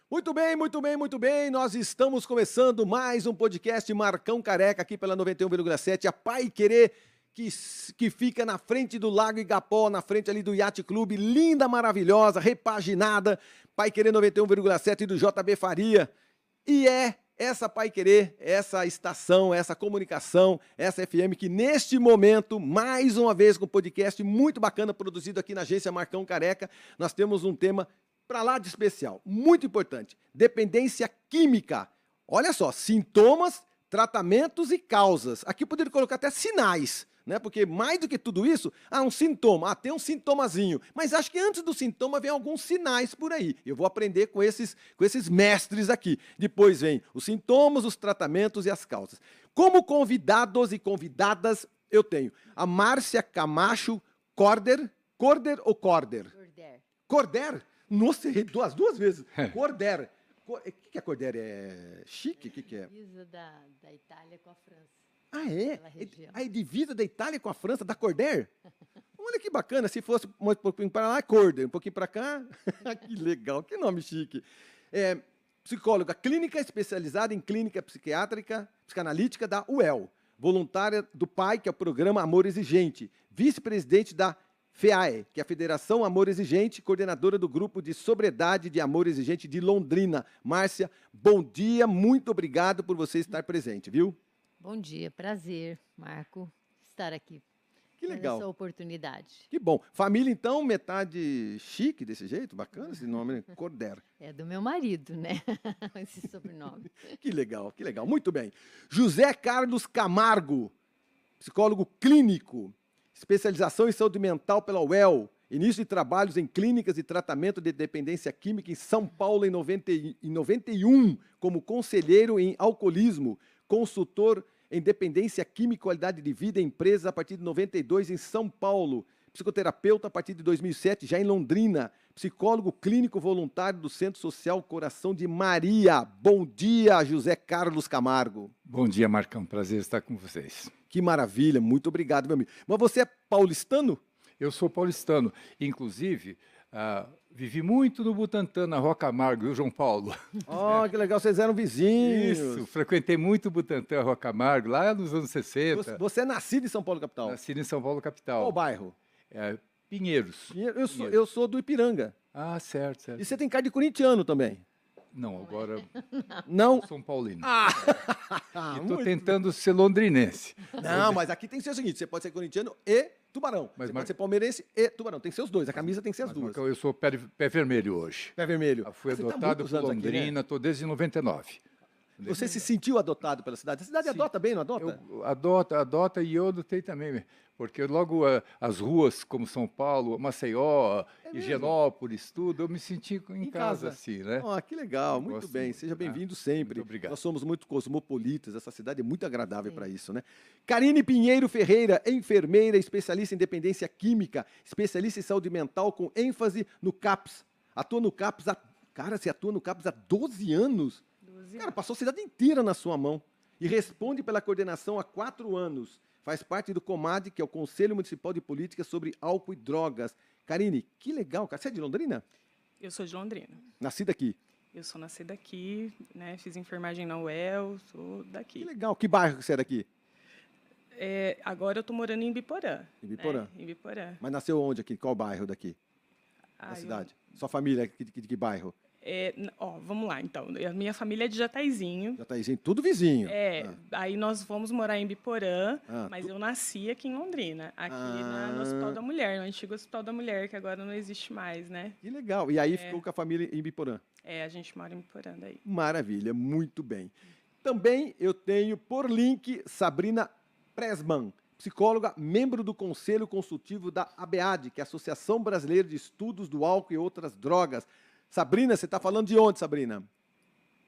Muito bem, muito bem, muito bem. Nós estamos começando mais um podcast Marcão Careca aqui pela 91,7. A Paiquerê, que fica na frente do Lago Igapó, na frente ali do Yacht Clube. Linda, maravilhosa, repaginada. Paiquerê 91,7 do JB Faria. E é essa Paiquerê, essa estação, essa comunicação, essa FM que neste momento, mais uma vez com um podcast muito bacana produzido aqui na agência Marcão Careca, nós temos um tema para lá de especial, muito importante, dependência química. Olha só, sintomas, tratamentos e causas. Aqui eu poderia colocar até sinais, né? Porque mais do que tudo isso, um sintoma, tem um sintomazinho. Mas acho que antes do sintoma vem alguns sinais por aí. Eu vou aprender com esses mestres aqui. Depois vem os sintomas, os tratamentos e as causas. Como convidados e convidadas, eu tenho a Márcia Camacho Corder. Corder ou Corder? Corder. Corder? Nossa, errei duas vezes. Corder. O que é Corder? É chique? O que é? Divisa da Itália com a França. Ah, é? Aquela região. A divisa da Itália com a França, da Corder? Olha que bacana, se fosse um pouquinho para lá, Corder, um pouquinho para cá. Que legal, que nome chique. Psicóloga clínica especializada em clínica psiquiátrica, psicanalítica da UEL. Voluntária do PAI, que é o Programa Amor Exigente. Vice-presidente da FEAE, que é a Federação Amor Exigente, coordenadora do Grupo de Sobriedade de Amor Exigente de Londrina. Márcia, bom dia, muito obrigado por você estar presente, viu? Bom dia, prazer, Marco, estar aqui. Que legal. Essa oportunidade. Que bom. Família, então, metade chique desse jeito? Bacana esse nome, né? Corder. É do meu marido, né? Esse sobrenome. Que legal, que legal. Muito bem. José Carlos Camargo, psicólogo clínico, especialização em saúde mental pela UEL, início de trabalhos em clínicas de tratamento de dependência química em São Paulo em 91, como conselheiro em alcoolismo, consultor em dependência química e qualidade de vida em empresas a partir de 92 em São Paulo, psicoterapeuta a partir de 2007 já em Londrina, psicólogo clínico voluntário do Centro Social Coração de Maria. Bom dia, José Carlos Camargo. Bom dia, Marcão. Prazer estar com vocês. Que maravilha, muito obrigado, meu amigo. Mas você é paulistano? Eu sou paulistano. Inclusive, vivi muito no Butantã, na Rua Camargo, viu, João Paulo? Oh, que legal, vocês eram vizinhos. Isso, frequentei muito o Butantã, Rua Camargo, lá nos anos 60. Você é nascido em São Paulo, capital? Nascido em São Paulo, capital. Qual bairro? Pinheiros. Eu sou do Ipiranga. Ah, certo. E você tem cara de corintiano também? Não, agora Não? São Paulino. Ah, Estou tentando ser londrinense. Não, mas aqui tem que ser o seguinte, você pode ser corintiano e tubarão. Você pode ser palmeirense e tubarão. Tem que ser os dois, a camisa tem que ser as duas. Marcão, eu sou pé vermelho hoje. Pé vermelho. Fui Você tá adotado muitos por anos aqui, né? Londrina, estou desde 99. Você se sentiu adotado pela cidade? A cidade adota bem, não adota? Adota e eu adotei também, porque logo as ruas como São Paulo, Maceió, Higienópolis, tudo, eu me senti em casa assim, né? Oh, que legal, muito Gosto bem. muito. Seja bem-vindo sempre. Muito obrigado. Nós somos muito cosmopolitas, essa cidade é muito agradável para isso, né? Karine Pinheiro Ferreira, enfermeira, especialista em dependência química, especialista em saúde mental com ênfase no CAPS. Atua no CAPS Cara, você atua no CAPS há 12 anos? Cara, passou a cidade inteira na sua mão. E responde pela coordenação há 4 anos. Faz parte do COMAD, que é o Conselho Municipal de Política sobre Álcool e Drogas. Karine, que legal, cara. Você é de Londrina? Eu sou de Londrina. Nascida aqui? Eu sou nascida aqui, né? Fiz enfermagem na UEL, sou daqui. Que legal. Que bairro que você é daqui? Agora eu estou morando em Ibiporã. Em Ibiporã? Né? Em Ibiporã. Mas nasceu onde aqui? Qual bairro daqui? Ah, Na cidade? Sua família é de que bairro? Vamos lá, então. A minha família é de Jataizinho. Jataizinho, tudo vizinho. Aí nós fomos morar em Ibiporã, Ah, mas eu nasci aqui em Londrina, aqui no Hospital da Mulher, no antigo Hospital da Mulher, que agora não existe mais, né? Que legal. E aí ficou com a família em Ibiporã. A gente mora em Ibiporã daí. Maravilha, muito bem. Também eu tenho por link Sabrina Presman, psicóloga, membro do Conselho Consultivo da ABAD, que é a Associação Brasileira de Estudos do Álcool e Outras Drogas. Sabrina, você está falando de onde, Sabrina?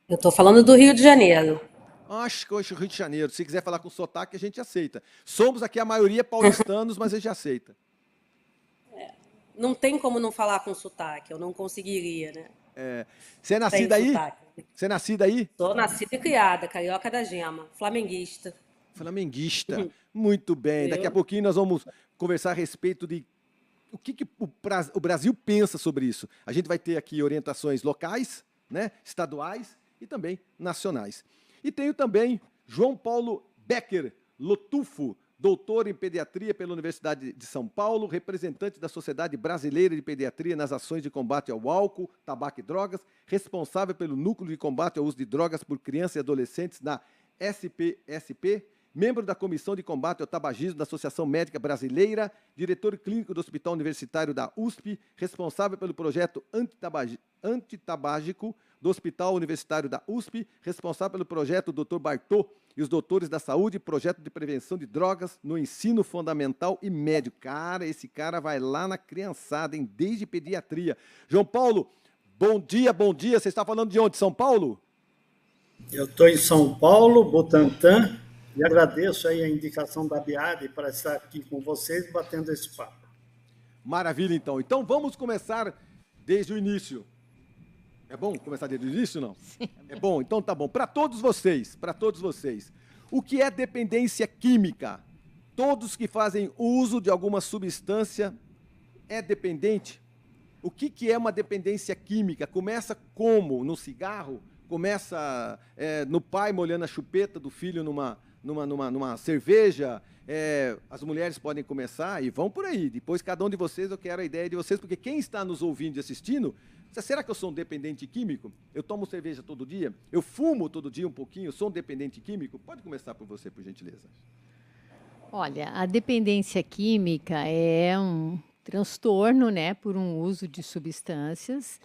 Eu estou falando do Rio de Janeiro. Acho que hoje Rio de Janeiro. Se quiser falar com sotaque, a gente aceita. Somos aqui a maioria paulistanos, mas a gente aceita. Não tem como não falar com sotaque, eu não conseguiria, né? Você é nascida Sem aí? sotaque. Você é nascida aí? Sou nascida e criada, carioca da gema, flamenguista. Flamenguista. Muito bem. Daqui a pouquinho nós vamos conversar a respeito de o que o Brasil pensa sobre isso. A gente vai ter aqui orientações locais, né, estaduais e também nacionais. E tenho também João Paulo Becker Lotufo, doutor em pediatria pela Universidade de São Paulo, representante da Sociedade Brasileira de Pediatria nas ações de combate ao álcool, tabaco e drogas, responsável pelo Núcleo de Combate ao Uso de Drogas por Crianças e Adolescentes na SPSP, membro da Comissão de Combate ao Tabagismo da Associação Médica Brasileira, diretor clínico do Hospital Universitário da USP, responsável pelo projeto antitabágico do Hospital Universitário da USP, responsável pelo projeto Dr. Bartô e os Doutores da Saúde, projeto de prevenção de drogas no ensino fundamental e médio. Cara, esse cara vai lá na criançada, hein? Desde pediatria. João Paulo, bom dia, bom dia. Você está falando de onde? São Paulo? Eu estou em São Paulo, Butantã, e agradeço aí a indicação da Biade para estar aqui com vocês, batendo esse papo. Maravilha, então. Então vamos começar desde o início. É bom começar desde o início, não? Sim. É bom, então tá bom. Para todos vocês, o que é dependência química? Todos que fazem uso de alguma substância é dependente? O que é uma dependência química? Começa como? No cigarro? Começa no pai molhando a chupeta do filho numa cerveja? As mulheres podem começar e vão por aí. Depois, cada um de vocês, eu quero a ideia de vocês, porque quem está nos ouvindo e assistindo, será que eu sou um dependente químico? Eu tomo cerveja todo dia? Eu fumo todo dia um pouquinho? Eu sou um dependente químico? Pode começar por você, por gentileza. Olha, a dependência química é um transtorno, né, por um uso de substâncias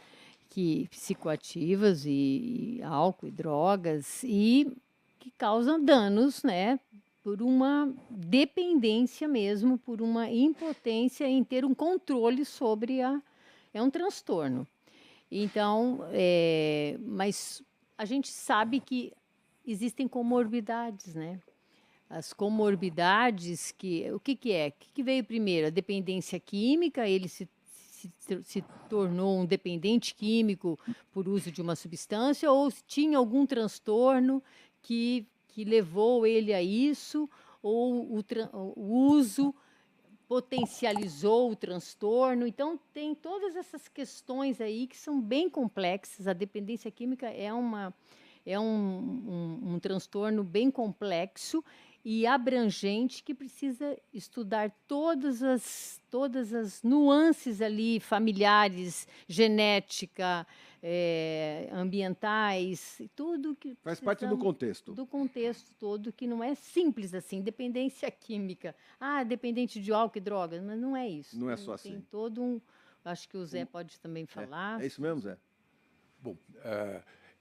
psicoativas e álcool e drogas e que causam danos, né, por uma dependência mesmo, por uma impotência em ter um controle sobre é um transtorno. Então, mas a gente sabe que existem comorbidades, né? As comorbidades, o que é? O que veio primeiro? A dependência química, ele se tornou um dependente químico por uso de uma substância, ou tinha algum transtorno que levou ele a isso, ou o uso potencializou o transtorno. Então, tem todas essas questões aí que são bem complexas. A dependência química é um transtorno bem complexo e abrangente que precisa estudar todas as nuances ali, familiares, genética, ambientais, tudo que faz parte do contexto. Do contexto todo, que não é simples assim, dependência química. Dependente de álcool e drogas, mas não é isso. Não é só assim. Tem todo acho que o Zé pode também falar. É isso mesmo, Zé? Bom,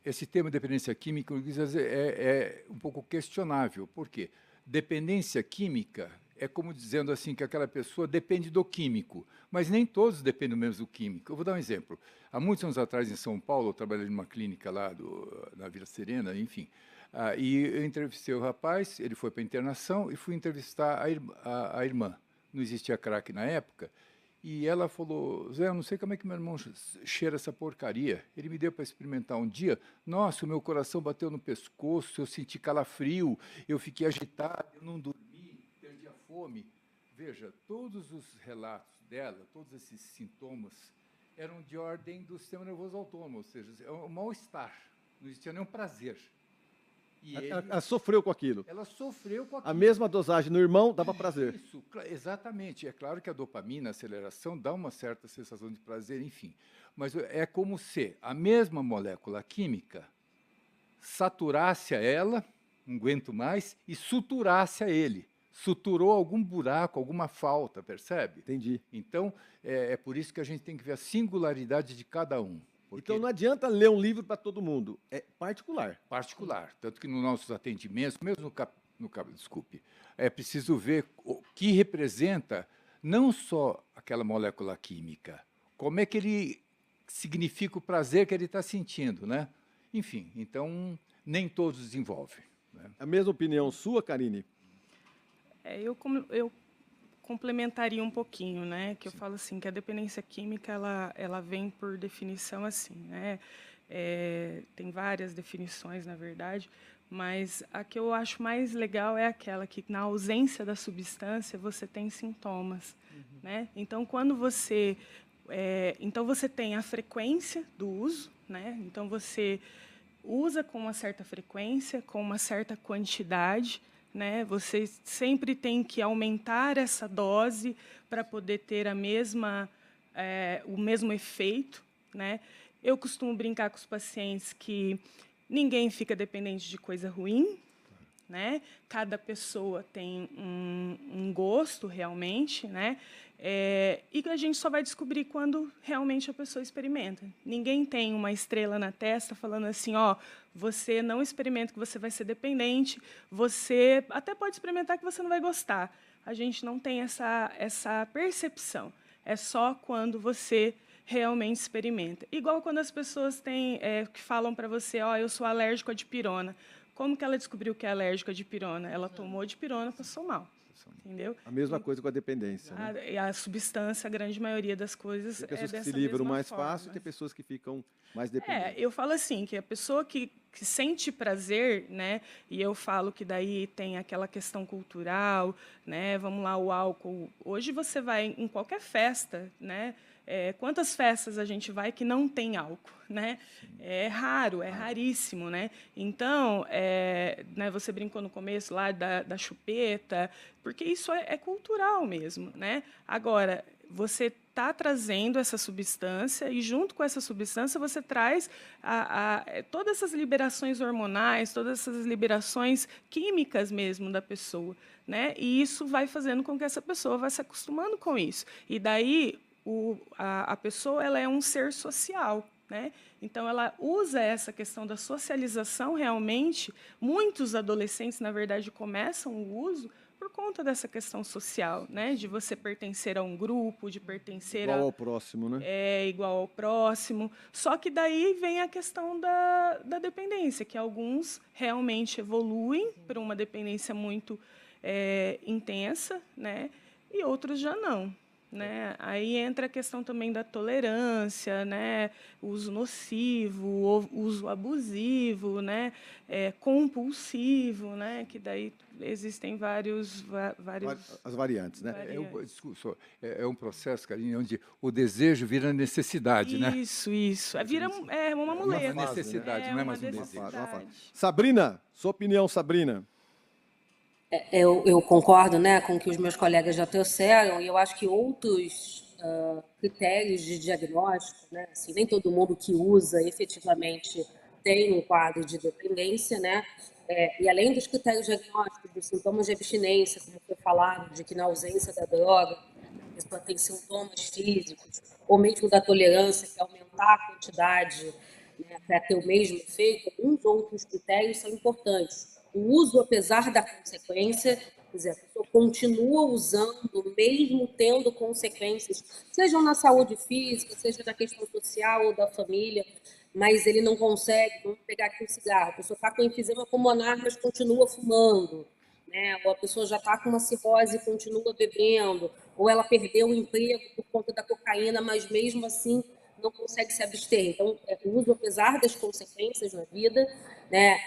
esse termo dependência química é um pouco questionável. Por quê? Dependência química é como dizendo assim que aquela pessoa depende do químico, mas nem todos dependem mesmo do químico. Eu vou dar um exemplo. Há muitos anos atrás, em São Paulo, eu trabalhei numa clínica lá na Vila Serena, enfim, e eu entrevistei o rapaz, ele foi para a internação, e fui entrevistar a irmã. Não existia crack na época, e ela falou: Zé, eu não sei como é que meu irmão cheira essa porcaria. Ele me deu para experimentar um dia. Nossa, o meu coração bateu no pescoço, eu senti calafrio, eu fiquei agitado, eu não dormi, perdi a fome. Veja, todos os relatos dela, todos esses sintomas, eram de ordem do sistema nervoso autônomo, ou seja, é um mal-estar, não existia nenhum prazer. E ela sofreu com aquilo. Ela sofreu com aquilo. A mesma dosagem no irmão dava prazer. Isso, exatamente. É claro que a dopamina, a aceleração, dá uma certa sensação de prazer, enfim. Mas é como se a mesma molécula química saturasse a ela, não aguento mais, e suturasse a ele. Suturou algum buraco, alguma falta, percebe? Entendi. Então, é por isso que a gente tem que ver a singularidade de cada um. Então não adianta ler um livro para todo mundo, é particular. Particular, tanto que nos nossos atendimentos, mesmo desculpe, é preciso ver o que representa não só aquela molécula química, como é que ele significa o prazer que ele está sentindo, né? Enfim, então nem todos desenvolvem. Né? A mesma opinião sua, Karine? Eu complementaria um pouquinho, né? Que eu falo assim, que a dependência química ela vem por definição assim, né? Tem várias definições, na verdade, mas a que eu acho mais legal é aquela que, na ausência da substância, você tem sintomas, né? Então, quando você Então, você tem a frequência do uso, né? Então, você usa com uma certa frequência, com uma certa quantidade, né? Você sempre tem que aumentar essa dose para poder ter o mesmo efeito, né? Eu costumo brincar com os pacientes que ninguém fica dependente de coisa ruim, né? Cada pessoa tem um gosto realmente, né? E a gente só vai descobrir quando realmente a pessoa experimenta. Ninguém tem uma estrela na testa falando assim, ó, você não experimenta que você vai ser dependente, você até pode experimentar que você não vai gostar. A gente não tem essa percepção. É só quando você realmente experimenta. Igual quando as pessoas que falam para você, ó, eu sou alérgico à dipirona. Como que ela descobriu que é alérgica à dipirona? Ela tomou dipirona, passou mal. Entendeu? A mesma coisa com a dependência, né? A substância, a grande maioria das coisas tem pessoas é que dessa se livram mesma mais forma. fácil e tem pessoas que ficam mais dependentes. Eu falo assim, que a pessoa que sente prazer, né? E eu falo que daí tem aquela questão cultural, né? Vamos lá, o álcool. Hoje você vai em qualquer festa, né? Quantas festas a gente vai que não tem álcool, né? É raro, é raríssimo, né? Então, né, você brincou no começo lá da chupeta, porque isso é cultural mesmo, né? Agora, você está trazendo essa substância e, junto com essa substância, você traz todas essas liberações hormonais, todas essas liberações químicas mesmo da pessoa, né? E isso vai fazendo com que essa pessoa vá se acostumando com isso. E daí a pessoa ela é um ser social, né? Então, ela usa essa questão da socialização realmente. Muitos adolescentes, na verdade, começam o uso por conta dessa questão social, né? De você pertencer a um grupo, de pertencer igual ao próximo, né? Igual ao próximo. Só que daí vem a questão da dependência, que alguns realmente evoluem para uma dependência muito intensa, né? E outros já não. Né? Aí entra a questão também da tolerância, né? Uso nocivo, uso abusivo, né? Compulsivo, né? Que daí existem vários as variantes, né? É um processo, Karine, onde o desejo vira necessidade, né? Isso. Vira uma muleta. É uma necessidade, não é mais um desejo. Sabrina, sua opinião, Sabrina? Eu concordo, né, com o que os meus colegas já trouxeram, e eu acho que outros critérios de diagnóstico, né, assim, nem todo mundo que usa efetivamente tem um quadro de dependência, né, e além dos critérios diagnósticos, dos sintomas de abstinência, como foi falado, de que na ausência da droga, a pessoa tem sintomas físicos, ou mesmo da tolerância, que é aumentar a quantidade, né, para ter o mesmo efeito, alguns outros critérios são importantes. O uso, apesar da consequência, quer dizer, a pessoa continua usando, mesmo tendo consequências, sejam na saúde física, seja da questão social ou da família, mas ele não consegue, vamos pegar aqui um cigarro, a pessoa está com enfisema pulmonar, mas continua fumando, né? Ou a pessoa já está com uma cirrose e continua bebendo, ou ela perdeu o emprego por conta da cocaína, mas mesmo assim não consegue se abster. Então, o uso, apesar das consequências na vida, né,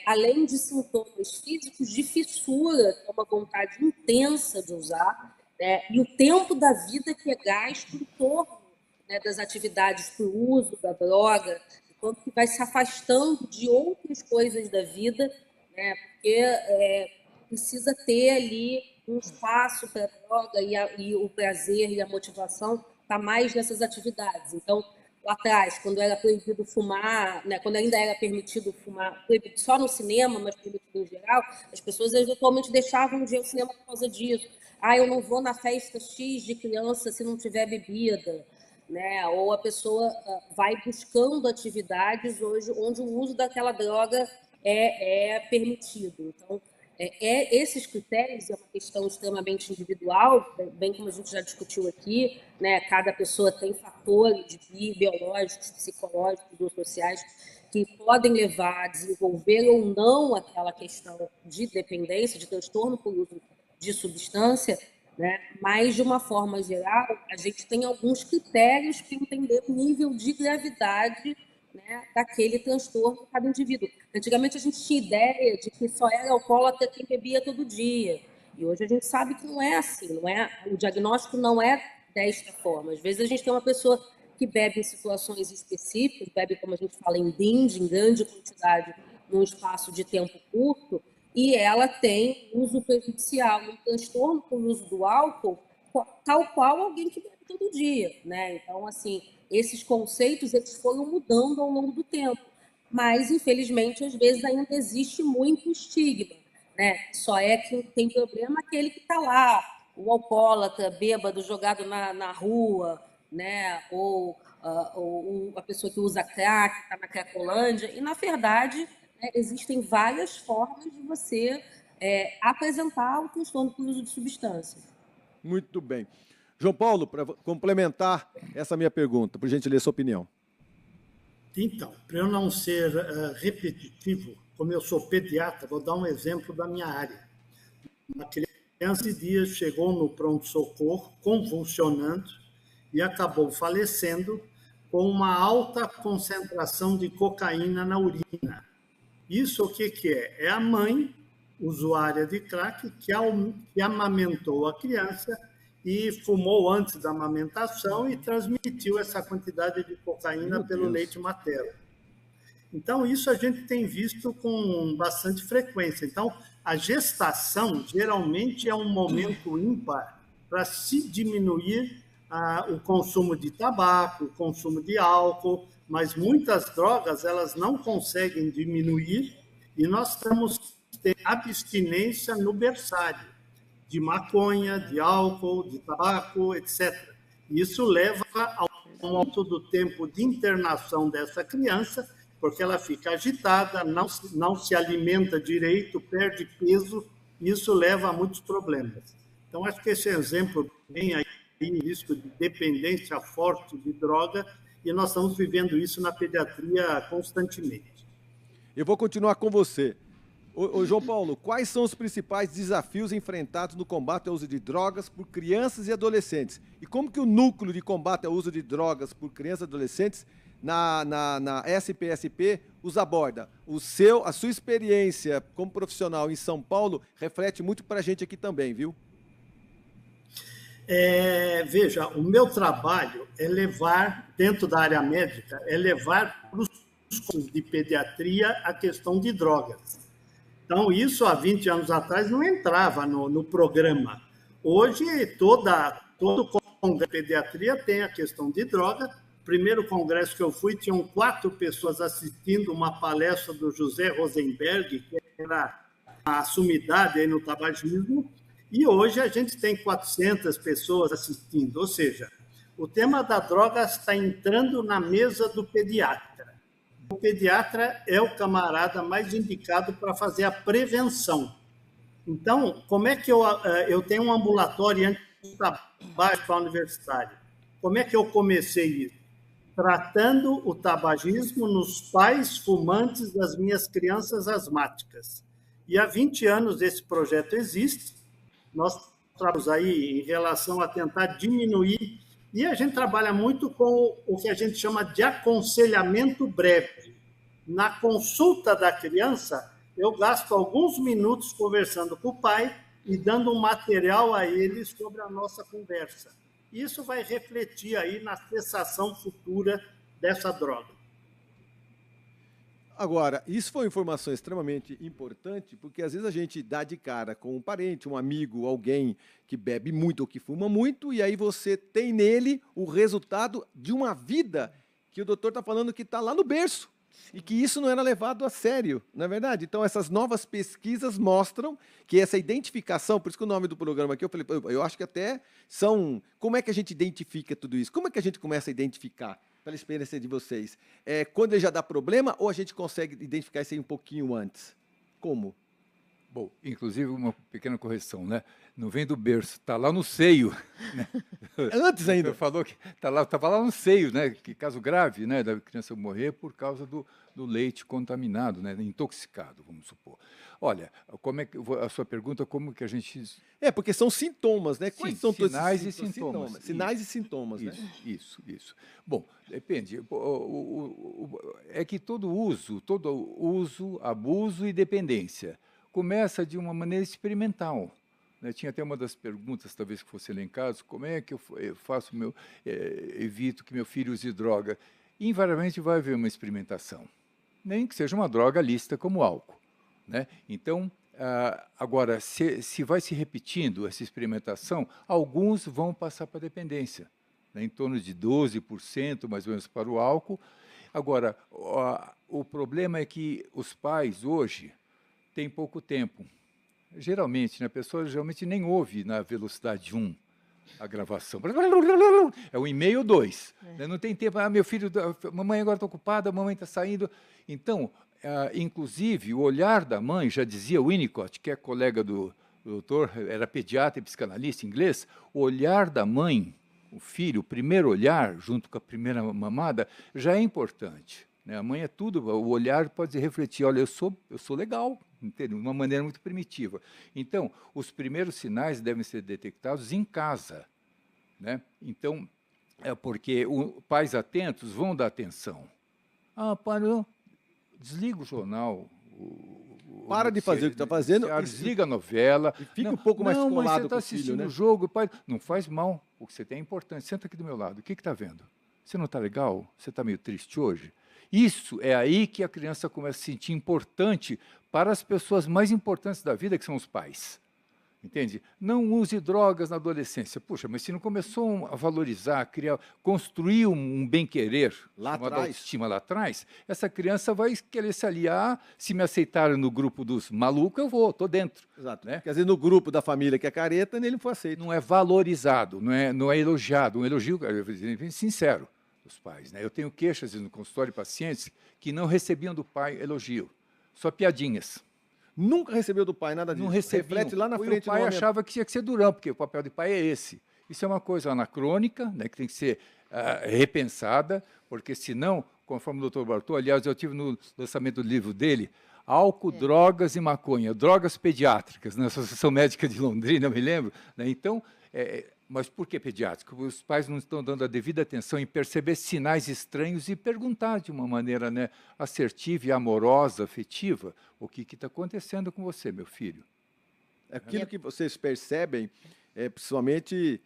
além de sintomas físicos de fissura, que é uma vontade intensa de usar, né, e o tempo da vida que é gasto em torno, né, das atividades para o uso da droga, quanto que vai se afastando de outras coisas da vida, né, porque precisa ter ali um espaço para a droga e o prazer e a motivação está mais nessas atividades. Então, lá atrás, quando era proibido fumar, né, quando ainda era permitido fumar, proibido só no cinema, mas permitido em geral, as pessoas eventualmente deixavam de ir ao cinema por causa disso. Eu não vou na festa X de criança se não tiver bebida, né? Ou a pessoa vai buscando atividades hoje onde o uso daquela droga é permitido. Então, esses critérios é uma questão extremamente individual, bem como a gente já discutiu aqui, né? Cada pessoa tem fatores biológicos, psicológicos ou sociais que podem levar a desenvolver ou não aquela questão de dependência, de transtorno por uso de substância, né? Mas, de uma forma geral, a gente tem alguns critérios para entender o nível de gravidade, né, daquele transtorno de cada indivíduo. Antigamente a gente tinha ideia de que só era alcoólatra quem bebia todo dia. E hoje a gente sabe que não é assim, não é? O diagnóstico não é desta forma. Às vezes a gente tem uma pessoa que bebe em situações específicas, bebe, como a gente fala, em binge, em grande quantidade, num espaço de tempo curto, e ela tem uso prejudicial, um transtorno por uso do álcool, tal qual alguém que bebe todo dia, né? Então, assim, esses conceitos eles foram mudando ao longo do tempo, mas infelizmente às vezes ainda existe muito estigma, né? Só é que tem problema aquele que está lá, o alcoólatra, bêbado, jogado na rua, né? Ou a pessoa que usa crack, está na cracolândia, e na verdade, né, existem várias formas de você apresentar o transtorno por uso de substâncias. Muito bem. João Paulo, para complementar essa minha pergunta, por gentileza, sua opinião. Então, para eu não ser repetitivo, como eu sou pediatra, vou dar um exemplo da minha área. Uma criança de dias chegou no pronto-socorro convulsionando e acabou falecendo com uma alta concentração de cocaína na urina. Isso o que é? É a mãe, usuária de crack, que amamentou a criança e fumou antes da amamentação e transmitiu essa quantidade de cocaína pelo leite materno. Então, isso a gente tem visto com bastante frequência. Então, a gestação geralmente é um momento ímpar para se diminuir o consumo de tabaco, o consumo de álcool, mas muitas drogas elas não conseguem diminuir e nós estamos tendo abstinência no berçário de maconha, de álcool, de tabaco, etc. Isso leva ao aumento do tempo de internação dessa criança, porque ela fica agitada, não se alimenta direito, perde peso, e isso leva a muitos problemas. Então, acho que esse exemplo bem aí, risco de dependência forte de droga, e nós estamos vivendo isso na pediatria constantemente. Eu vou continuar com você. Ô, João Paulo, quais são os principais desafios enfrentados no combate ao uso de drogas por crianças e adolescentes? E como que o núcleo de combate ao uso de drogas por crianças e adolescentes na SPSP os aborda? A sua experiência como profissional em São Paulo reflete muito para a gente aqui também, viu? Veja, o meu trabalho é levar, dentro da área médica, levar para os cursos de pediatria a questão de drogas. Então, isso há 20 anos atrás não entrava no programa. Hoje, todo congresso de pediatria tem a questão de droga. Primeiro congresso que eu fui, tinham 4 pessoas assistindo uma palestra do José Rosenberg, que era a sumidade aí no tabagismo, e hoje a gente tem 400 pessoas assistindo. Ou seja, o tema da droga está entrando na mesa do pediatra. O pediatra é o camarada mais indicado para fazer a prevenção. Então, como é que eu tenho um ambulatório antes de trabalho para a universitária? Como é que eu comecei isso? Tratando o tabagismo nos pais fumantes das minhas crianças asmáticas. E há 20 anos esse projeto existe. Nós trabalhamos aí em relação a tentar diminuir. E a gente trabalha muito com o que a gente chama de aconselhamento breve. Na consulta da criança, eu gasto alguns minutos conversando com o pai e dando um material a ele sobre a nossa conversa. Isso vai refletir aí na cessação futura dessa droga. Agora, isso foi uma informação extremamente importante, porque às vezes a gente dá de cara com um parente, um amigo, alguém que bebe muito ou que fuma muito, e aí você tem nele o resultado de uma vida que o doutor está falando que está lá no berço, e que isso não era levado a sério, não é verdade? Então, essas novas pesquisas mostram que essa identificação, por isso que o nome do programa aqui, eu falei, eu acho que até são... Como é que a gente identifica tudo isso? Como é que a gente começa a identificar? Pela experiência de vocês, quando ele já dá problema ou a gente consegue identificar isso aí um pouquinho antes? Como? Bom, inclusive uma pequena correção, né? Não vem do berço, está lá no seio. Né? Antes ainda. Falou que estava lá no seio, né? Que caso grave, né? Da criança morrer por causa do leite contaminado, né? Intoxicado, vamos supor. Olha, como é que a sua pergunta, como que a gente... porque são sintomas, né? Quais são sinais e sintomas. Sinais e sintomas, né? Isso. Bom, depende. É que todo uso, abuso e dependência começa de uma maneira experimental. né? Tinha até uma das perguntas, talvez que fosse elencadas, como é que eu faço evito que meu filho use droga? Invariavelmente vai haver uma experimentação, nem que seja uma droga lícita como álcool, né? Então, agora, se vai se repetindo essa experimentação, alguns vão passar para a dependência, né? Em torno de 12%, mais ou menos, para o álcool. Agora, o problema é que os pais, hoje, têm pouco tempo. Geralmente, né, a pessoa geralmente nem ouve na velocidade 1 a gravação. É 1,5 ou 2. Né? Não tem tempo. Meu filho, mamãe agora está ocupada, a mamãe está saindo. Então, inclusive, o olhar da mãe, já dizia Winnicott, que é colega do doutor, era pediatra e psicanalista inglês, o olhar da mãe, o filho, o primeiro olhar, junto com a primeira mamada, já é importante. Né? A mãe é tudo, o olhar pode refletir, olha, eu sou legal, entende? De uma maneira muito primitiva. Então, os primeiros sinais devem ser detectados em casa. Né? Então, porque pais atentos vão dar atenção. Pai, desliga o jornal. Para de fazer o que está fazendo. Desliga a novela. E fica um pouco mais colado com o filho, né? Você está assistindo o jogo, pai. Não faz mal. O que você tem é importante. Senta aqui do meu lado. O que está vendo? Você não está legal? Você está meio triste hoje? Isso é aí que a criança começa a se sentir importante para as pessoas mais importantes da vida, que são os pais. Entende? Não use drogas na adolescência. Puxa, mas se não começou a valorizar, criar, construir um bem-querer, uma autoestima lá atrás, essa criança vai querer se aliar. Se me aceitarem no grupo dos malucos, eu vou, estou dentro. Exato. Né? Quer dizer, no grupo da família que é careta, nele não foi aceito. Não é valorizado, não é elogiado. Um elogio, sincero, dos pais. Né? Eu tenho queixas no consultório de pacientes que não recebiam do pai elogio, só piadinhas. Nunca recebeu do pai nada disso. Não recebiam. Reflete lá na frente. O pai achava que tinha que ser durão, porque o papel de pai é esse. Isso é uma coisa anacrônica, né, que tem que ser repensada, porque senão, conforme o Dr. Bartô, aliás, eu tive no lançamento do livro dele, Álcool, Drogas e Maconha, drogas pediátricas, na Associação Médica de Londrina, eu me lembro. Né? Então, mas por que pediátrico? Os pais não estão dando a devida atenção em perceber sinais estranhos e perguntar de uma maneira, né, assertiva e amorosa, afetiva, o que está acontecendo com você, meu filho? Aquilo que vocês percebem, principalmente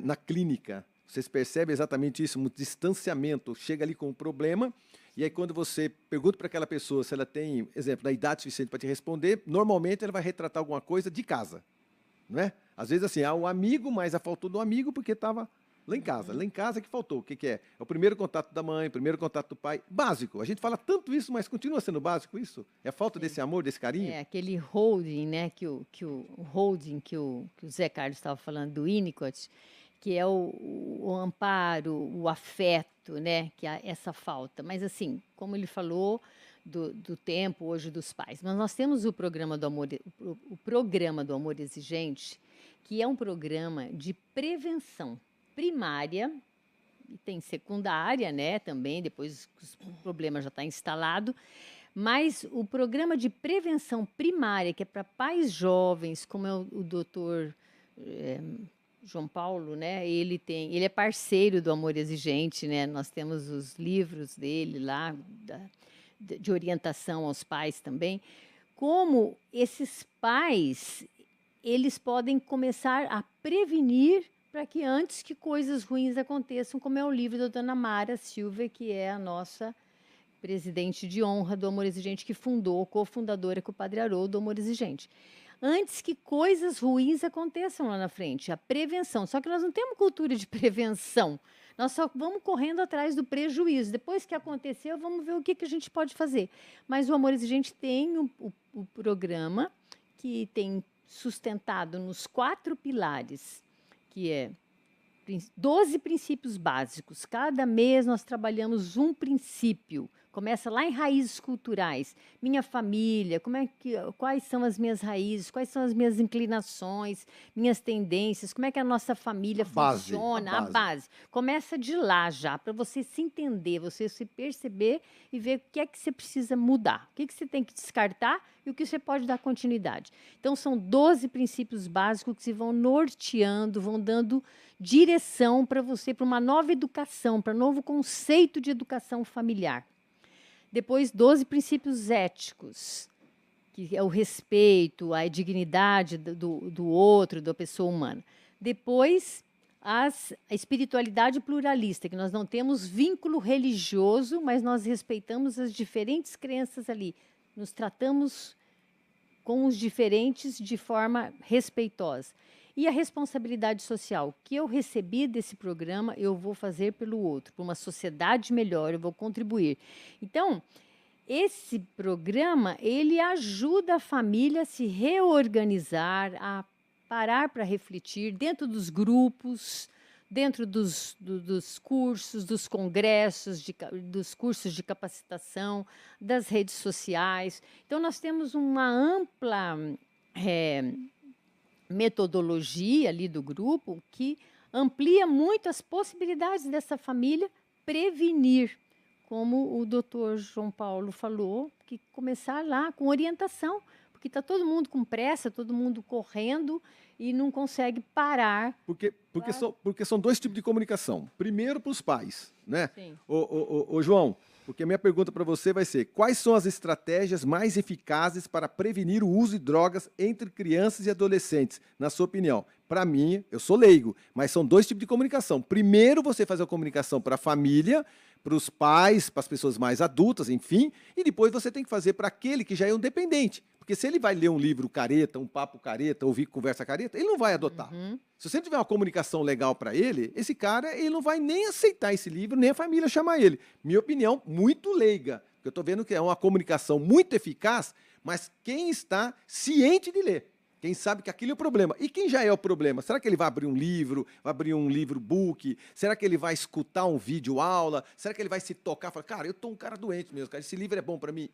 na clínica, vocês percebem exatamente isso, um distanciamento. Chega ali com um problema, e aí quando você pergunta para aquela pessoa se ela tem, exemplo, da idade suficiente para te responder, normalmente ela vai retratar alguma coisa de casa. Não é? Às vezes assim, um amigo, mas faltou do amigo porque estava lá em casa. Lá em casa que faltou. O que é? É o primeiro contato da mãe, o primeiro contato do pai. Básico. A gente fala tanto isso, mas continua sendo básico isso? É falta desse amor, desse carinho? É, aquele holding, né, que o holding que o Zé Carlos estava falando do Winnicott, que é o amparo, o afeto, né, que é essa falta. Mas assim, como ele falou, do tempo hoje dos pais. Mas nós temos o programa do Amor Exigente, que é um programa de prevenção primária, e tem secundária, né, também, depois que o problema já está instalado, mas o programa de prevenção primária, que é para pais jovens, como é o doutor João Paulo, né, ele é parceiro do Amor Exigente, né, nós temos os livros dele lá, de orientação aos pais também, como esses pais, eles podem começar a prevenir para que antes que coisas ruins aconteçam, como é o livro da dona Mara Silva, que é a nossa presidente de honra do Amor Exigente, que cofundadora com o Padre Haroldo do Amor Exigente. Antes que coisas ruins aconteçam lá na frente, a prevenção. Só que nós não temos cultura de prevenção. Nós só vamos correndo atrás do prejuízo. Depois que aconteceu, vamos ver o que a gente pode fazer. Mas o Amor Exigente tem o programa que tem sustentado nos 4 pilares, que é 12 princípios básicos. Cada mês nós trabalhamos um princípio. Começa lá em raízes culturais. Minha família, quais são as minhas raízes, quais são as minhas inclinações, minhas tendências, como é que a nossa família funciona, a base. Começa de lá já, para você se entender, você se perceber e ver o que é que você precisa mudar, o que você tem que descartar e o que você pode dar continuidade. Então, são 12 princípios básicos que se vão norteando, vão dando direção para você, para uma nova educação, para um novo conceito de educação familiar. Depois, 12 princípios éticos, que é o respeito, a dignidade do outro, da pessoa humana. Depois, a espiritualidade pluralista, que nós não temos vínculo religioso, mas nós respeitamos as diferentes crenças ali. Nos tratamos com os diferentes de forma respeitosa. E a responsabilidade social, que eu recebi desse programa, eu vou fazer pelo outro, para uma sociedade melhor, eu vou contribuir. Então, esse programa, ele ajuda a família a se reorganizar, a parar para refletir dentro dos grupos, dentro dos cursos, dos congressos, dos cursos de capacitação, das redes sociais. Então, nós temos uma ampla metodologia ali do grupo que amplia muito as possibilidades dessa família prevenir, como o doutor João Paulo falou, que começar lá com orientação, porque está todo mundo com pressa, todo mundo correndo e não consegue parar. Porque são dois tipos de comunicação. Primeiro para os pais, né? Sim. Ô, João, porque a minha pergunta para você vai ser: quais são as estratégias mais eficazes para prevenir o uso de drogas entre crianças e adolescentes, na sua opinião? Para mim, eu sou leigo, mas são dois tipos de comunicação. Primeiro, você faz a comunicação para a família, para os pais, para as pessoas mais adultas, enfim, e depois você tem que fazer para aquele que já é um dependente. Porque se ele vai ler um livro careta, um papo careta, ouvir conversa careta, ele não vai adotar. Se você não tiver uma comunicação legal para ele, esse cara ele não vai nem aceitar esse livro, nem a família chamar ele. Minha opinião, muito leiga. Porque eu estou vendo que é uma comunicação muito eficaz, mas quem está ciente de ler. Quem sabe que aquilo é o problema. E quem já é o problema? Será que ele vai abrir um livro, vai abrir um livro book? Será que ele vai escutar um vídeo aula? Será que ele vai se tocar e falar, cara, eu tô um cara doente mesmo, cara, esse livro é bom para mim?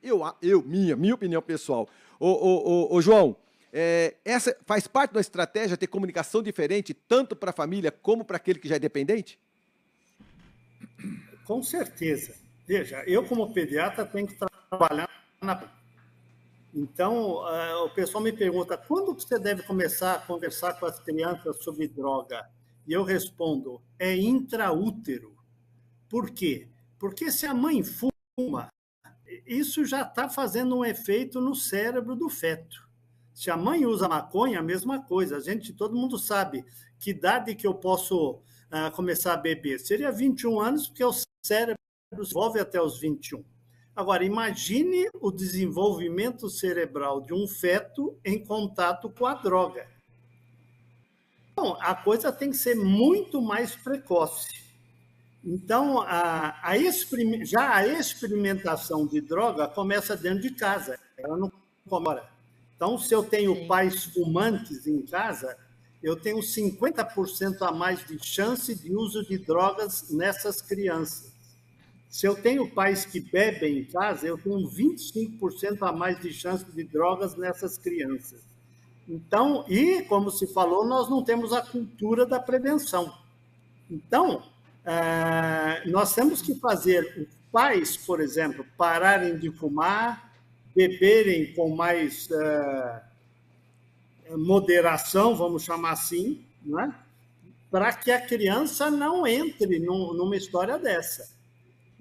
Minha opinião pessoal. Ô, João, essa faz parte da estratégia ter comunicação diferente, tanto para a família como para aquele que já é dependente? Com certeza. Veja, eu como pediatra tenho que trabalhar na... Então, o pessoal me pergunta, quando você deve começar a conversar com as crianças sobre droga? E eu respondo, é intraútero. Por quê? Porque se a mãe fuma, isso já está fazendo um efeito no cérebro do feto. Se a mãe usa maconha, a mesma coisa. Todo mundo sabe que idade que eu posso começar a beber. Seria 21 anos, porque o cérebro se desenvolve até os 21. Agora, imagine o desenvolvimento cerebral de um feto em contato com a droga. Então, a coisa tem que ser muito mais precoce. Então, já a experimentação de droga começa dentro de casa, ela não comemora. Então, se eu tenho pais fumantes em casa, eu tenho 50% a mais de chance de uso de drogas nessas crianças. Se eu tenho pais que bebem em casa, eu tenho 25% a mais de chance de drogas nessas crianças. Então, e como se falou, nós não temos a cultura da prevenção. Então, nós temos que fazer os pais, por exemplo, pararem de fumar, beberem com mais moderação, vamos chamar assim, né? Para que a criança não entre numa história dessa.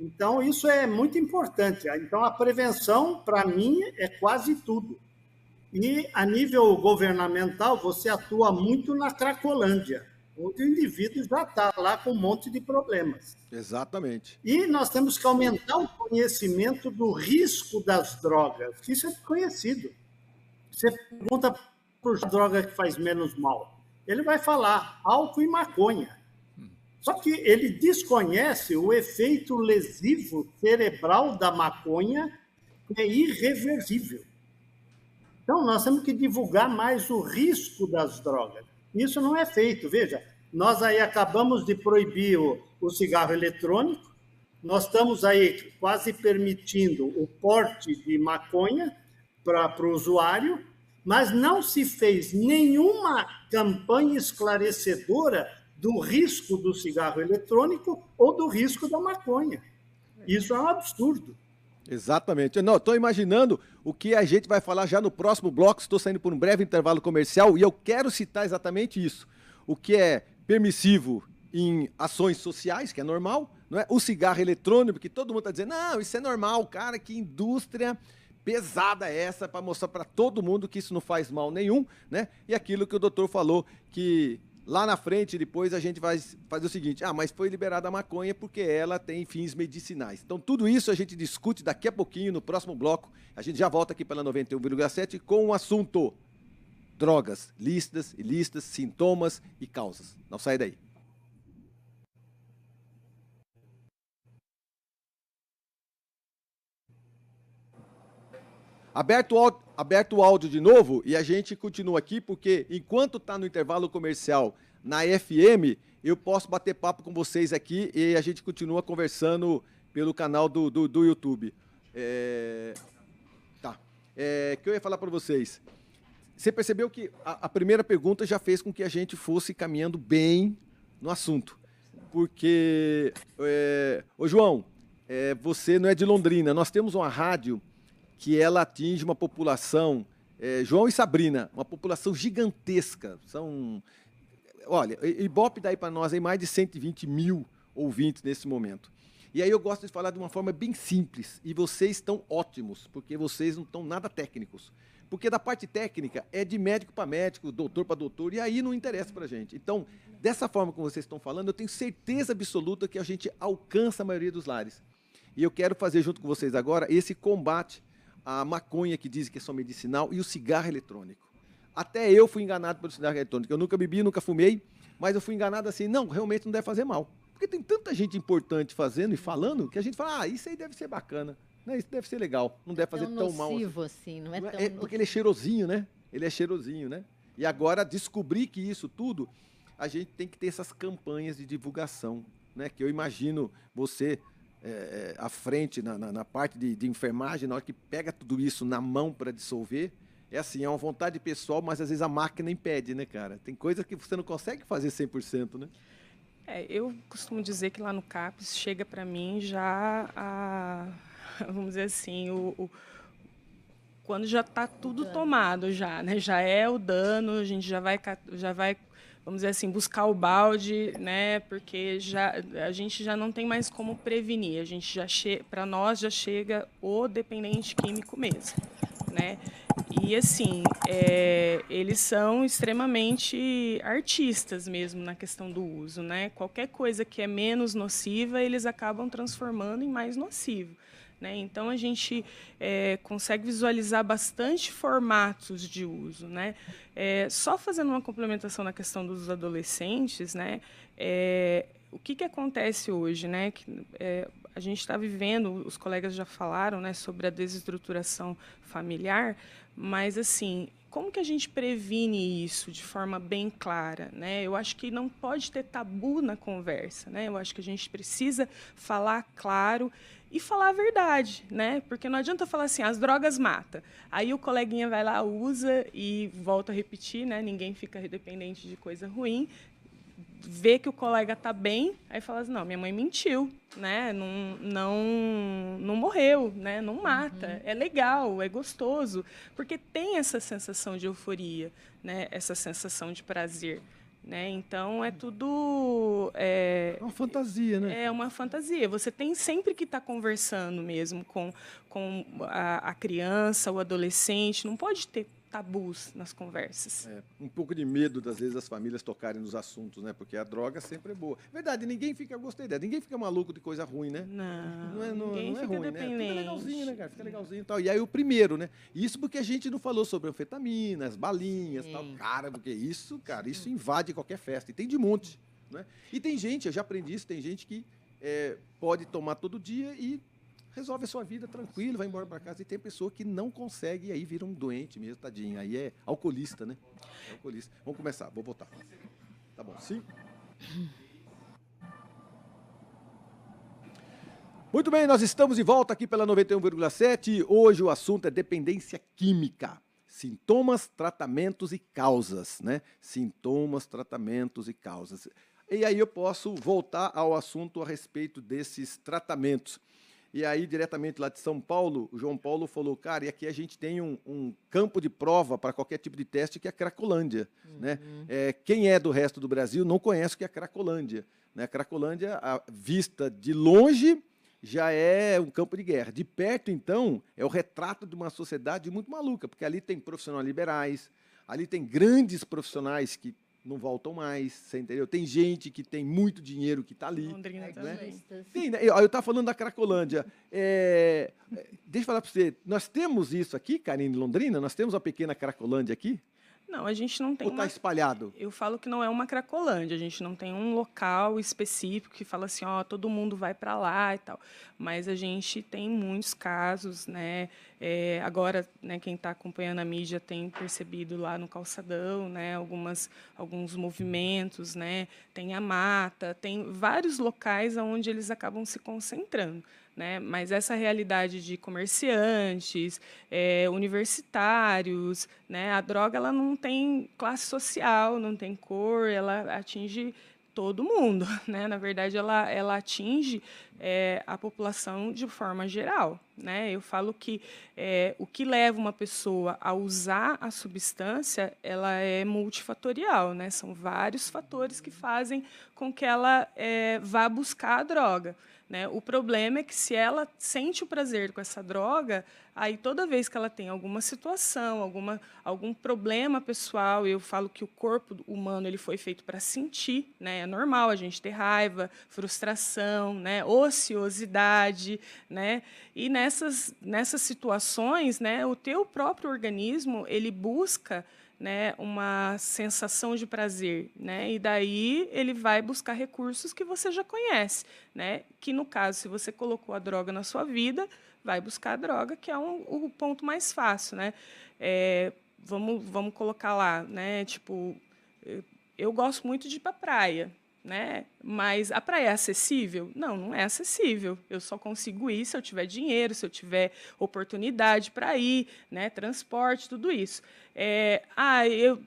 Então, isso é muito importante. Então, a prevenção, para mim, é quase tudo. E, a nível governamental, você atua muito na Cracolândia, onde o indivíduo já está lá com um monte de problemas. Exatamente. E nós temos que aumentar o conhecimento do risco das drogas, que isso é conhecido. Você pergunta por droga que faz menos mal. Ele vai falar álcool e maconha. Só que ele desconhece o efeito lesivo cerebral da maconha, que é irreversível. Então, nós temos que divulgar mais o risco das drogas. Isso não é feito. Veja, nós aí acabamos de proibir o cigarro eletrônico, nós estamos aí quase permitindo o porte de maconha para o usuário, mas não se fez nenhuma campanha esclarecedora do risco do cigarro eletrônico ou do risco da maconha. Isso é um absurdo. Exatamente. Estou imaginando o que a gente vai falar já no próximo bloco. Estou saindo por um breve intervalo comercial e eu quero citar exatamente isso. O que é permissivo em ações sociais, que é normal, não é? O cigarro eletrônico, que todo mundo está dizendo, não, isso é normal, cara, que indústria pesada essa para mostrar para todo mundo que isso não faz mal nenhum, né? E aquilo que o doutor falou, que lá na frente, depois, a gente vai fazer o seguinte, mas foi liberada a maconha porque ela tem fins medicinais. Então, tudo isso a gente discute daqui a pouquinho, no próximo bloco. A gente já volta aqui pela 91,7 com o assunto drogas, lícitas, ilícitas, sintomas e causas. Não sai daí. Aberto o áudio de novo e a gente continua aqui, porque enquanto está no intervalo comercial na FM, eu posso bater papo com vocês aqui e a gente continua conversando pelo canal do YouTube. Que eu ia falar para vocês. Você percebeu que a primeira pergunta já fez com que a gente fosse caminhando bem no assunto. Porque, ô João, você não é de Londrina, nós temos uma rádio que ela atinge uma população, João e Sabrina, uma população gigantesca. Olha, Ibope dá aí para nós aí mais de 120 mil ouvintes nesse momento. E aí eu gosto de falar de uma forma bem simples, e vocês estão ótimos, porque vocês não estão nada técnicos. Porque da parte técnica é de médico para médico, doutor para doutor, e aí não interessa para a gente. Então, dessa forma como vocês estão falando, eu tenho certeza absoluta que a gente alcança a maioria dos lares. E eu quero fazer junto com vocês agora esse combate à maconha, que dizem que é só medicinal, e o cigarro eletrônico. Até eu fui enganado pelo cigarro eletrônico. Eu nunca bebi, nunca fumei, mas eu fui enganado assim, não, realmente não deve fazer mal. Porque tem tanta gente importante fazendo e falando que a gente fala, isso aí deve ser bacana, né? Isso deve ser legal, não deve fazer tão mal. Assim, não é tão porque ele é cheirosinho, né? Ele é cheirosinho, né? E agora, descobrir que isso tudo, a gente tem que ter essas campanhas de divulgação, né? Que eu imagino você à frente, na parte de enfermagem, na hora que pega tudo isso na mão para dissolver, é assim, é uma vontade pessoal, mas às vezes a máquina impede, né, cara? Tem coisa que você não consegue fazer 100%, né? Eu costumo dizer que lá no CAPES chega para mim já vamos dizer assim, quando já está tudo tomado já, né? Já é o dano, a gente já vai, vamos dizer assim, buscar o balde, né? Porque a gente já não tem mais como prevenir. A gente para nós já chega o dependente químico mesmo, né? E assim, eles são extremamente artistas mesmo na questão do uso, né? Qualquer coisa que é menos nociva, eles acabam transformando em mais nocivo, né? Então a gente consegue visualizar bastante formatos de uso, né? Só fazendo uma complementação na questão dos adolescentes, né? O que acontece hoje, né? A gente está vivendo, os colegas já falaram, né, sobre a desestruturação familiar, mas assim, como que a gente previne isso de forma bem clara, né? Eu acho que não pode ter tabu na conversa, né? Eu acho que a gente precisa falar claro e falar a verdade, né? Porque não adianta falar assim, as drogas matam. Aí o coleguinha vai lá, usa e volta a repetir, né? Ninguém fica dependente de coisa ruim. Vê que o colega está bem, aí fala assim, não, minha mãe mentiu, né? Não morreu, né? Não mata. É legal, é gostoso, porque tem essa sensação de euforia, né? Essa sensação de prazer, né? Então é tudo uma fantasia, né? É uma fantasia. Você tem sempre que estar conversando mesmo com a criança, o adolescente. Não pode ter tabus nas conversas. Um pouco de medo, das vezes, das famílias tocarem nos assuntos, né? Porque a droga sempre é boa. Verdade, ninguém fica, gostei dela, ninguém fica maluco de coisa ruim, né? Ninguém fica ruim, dependente. Né? Fica legalzinho, né, cara? Fica legalzinho e tal. E aí o primeiro, né? Isso porque a gente não falou sobre anfetaminas, balinhas e tal. Cara, porque isso, cara, isso invade qualquer festa. E tem de monte, né? E tem gente, eu já aprendi isso, tem gente que pode tomar todo dia e resolve a sua vida tranquilo, vai embora para casa. E tem pessoa que não consegue e aí vira um doente mesmo, tadinho. Aí é alcoolista, né? É alcoolista. Vamos começar, vou botar. Tá bom, sim? Muito bem, nós estamos de volta aqui pela 91,7. Hoje o assunto é dependência química. Sintomas, tratamentos e causas, né? Sintomas, tratamentos e causas. E aí eu posso voltar ao assunto a respeito desses tratamentos. E aí, diretamente lá de São Paulo, o João Paulo falou, cara, e aqui a gente tem um campo de prova para qualquer tipo de teste, que é a Cracolândia. Né? Quem é do resto do Brasil não conhece o que é a Cracolândia. Né? A Cracolândia, vista de longe, já é um campo de guerra. De perto, então, é o retrato de uma sociedade muito maluca, porque ali tem profissionais liberais, ali tem grandes profissionais que não voltam mais, você entendeu? Tem gente que tem muito dinheiro que está ali. Londrina né? também. Tem, né? Eu estava falando da Cracolândia. Deixa eu falar para você, nós temos isso aqui, Karine, Londrina? Nós temos uma pequena Cracolândia aqui? Não, a gente não tem Ou está espalhado? Eu falo que não é uma Cracolândia, a gente não tem um local específico que fala assim, ó, todo mundo vai para lá e tal. Mas a gente tem muitos casos, né? Agora, né, quem está acompanhando a mídia tem percebido lá no Calçadão, né, alguns movimentos, né? Tem a Mata, tem vários locais onde eles acabam se concentrando. Né? Mas essa realidade de comerciantes, universitários, né? A droga ela não tem classe social, não tem cor, ela atinge todo mundo. Né? Na verdade, ela atinge a população de forma geral. Né? Eu falo que o que leva uma pessoa a usar a substância ela é multifatorial. Né? São vários fatores que fazem com que ela vá buscar a droga. Né? O problema é que, se ela sente o prazer com essa droga, aí toda vez que ela tem alguma situação, algum problema pessoal, eu falo que o corpo humano ele foi feito para sentir, né? É normal a gente ter raiva, frustração, né? Ociosidade, né? E nessas situações, né? O teu próprio organismo ele busca, né, uma sensação de prazer, né? E daí ele vai buscar recursos que você já conhece, né? Que no caso, se você colocou a droga na sua vida, vai buscar a droga, que é o ponto mais fácil, né? Vamos colocar lá, né? Tipo, eu gosto muito de ir para a praia, né? Mas a praia é acessível? Não, não é acessível. Eu só consigo ir se eu tiver dinheiro, se eu tiver oportunidade para ir, né? Transporte, tudo isso.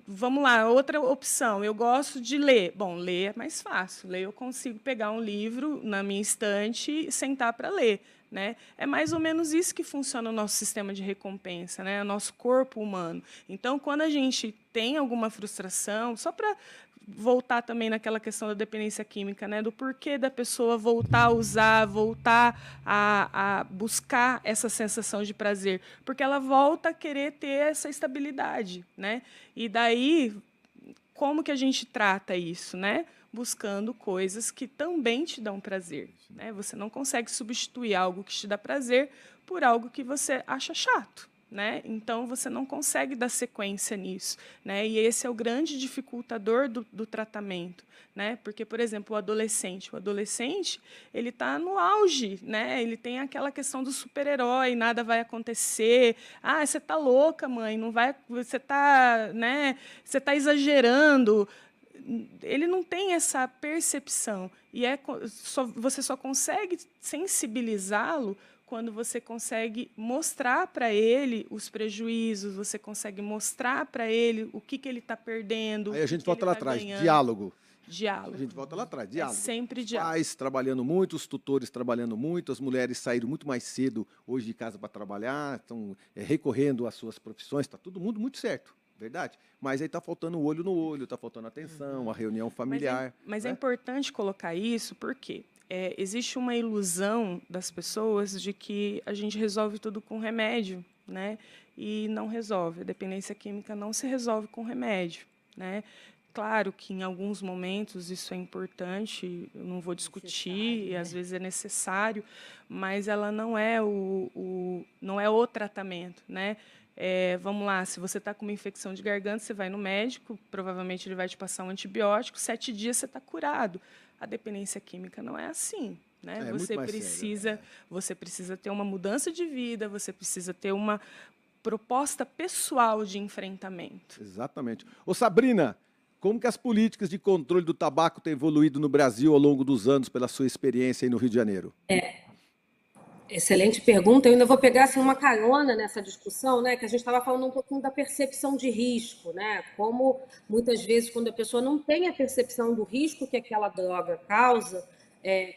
Vamos lá, outra opção. Eu gosto de ler. Bom, ler é mais fácil. Ler eu consigo pegar um livro na minha estante e sentar para ler. Né? É mais ou menos isso que funciona o nosso sistema de recompensa, né? O nosso corpo humano. Então, quando a gente tem alguma frustração, só para voltar também naquela questão da dependência química, né? Do porquê da pessoa voltar a usar, voltar a buscar essa sensação de prazer, porque ela volta a querer ter essa estabilidade, né? E daí, como que a gente trata isso, né? Buscando coisas que também te dão prazer, né? Você não consegue substituir algo que te dá prazer por algo que você acha chato. Né? Então, você não consegue dar sequência nisso. Né? E esse é o grande dificultador do tratamento. Né? Porque, por exemplo, o adolescente ele está no auge. Né? Ele tem aquela questão do super-herói, nada vai acontecer. Ah, você está louca, mãe, não vai, você está, né? Você está exagerando. Ele não tem essa percepção. E você só consegue sensibilizá-lo quando você consegue mostrar para ele os prejuízos, você consegue mostrar para ele o que ele está perdendo. Aí a gente volta lá atrás, diálogo. Diálogo. A gente volta lá atrás, diálogo. Sempre diálogo. Os pais trabalhando muito, os tutores trabalhando muito, as mulheres saíram muito mais cedo hoje de casa para trabalhar, estão recorrendo às suas profissões, está todo mundo muito certo. Verdade? Mas aí está faltando o olho no olho, está faltando atenção, a reunião familiar. Mas né? É importante colocar isso porque existe uma ilusão das pessoas de que a gente resolve tudo com remédio, né? E não resolve. A dependência química não se resolve com remédio, né? Claro que em alguns momentos isso é importante, eu não vou discutir, e às vezes é necessário, mas ela não é não é o tratamento, né? Vamos lá, se você está com uma infecção de garganta, você vai no médico, provavelmente ele vai te passar um antibiótico, 7 dias você está curado. A dependência química não é assim. Né? Você precisa ter uma mudança de vida, você precisa ter uma proposta pessoal de enfrentamento. Exatamente. Ô Sabrina, como que as políticas de controle do tabaco têm evoluído no Brasil ao longo dos anos, pela sua experiência aí no Rio de Janeiro? Excelente pergunta. Eu ainda vou pegar assim, uma carona nessa discussão, né? Que a gente estava falando um pouquinho da percepção de risco, né? Como muitas vezes, quando a pessoa não tem a percepção do risco que aquela droga causa,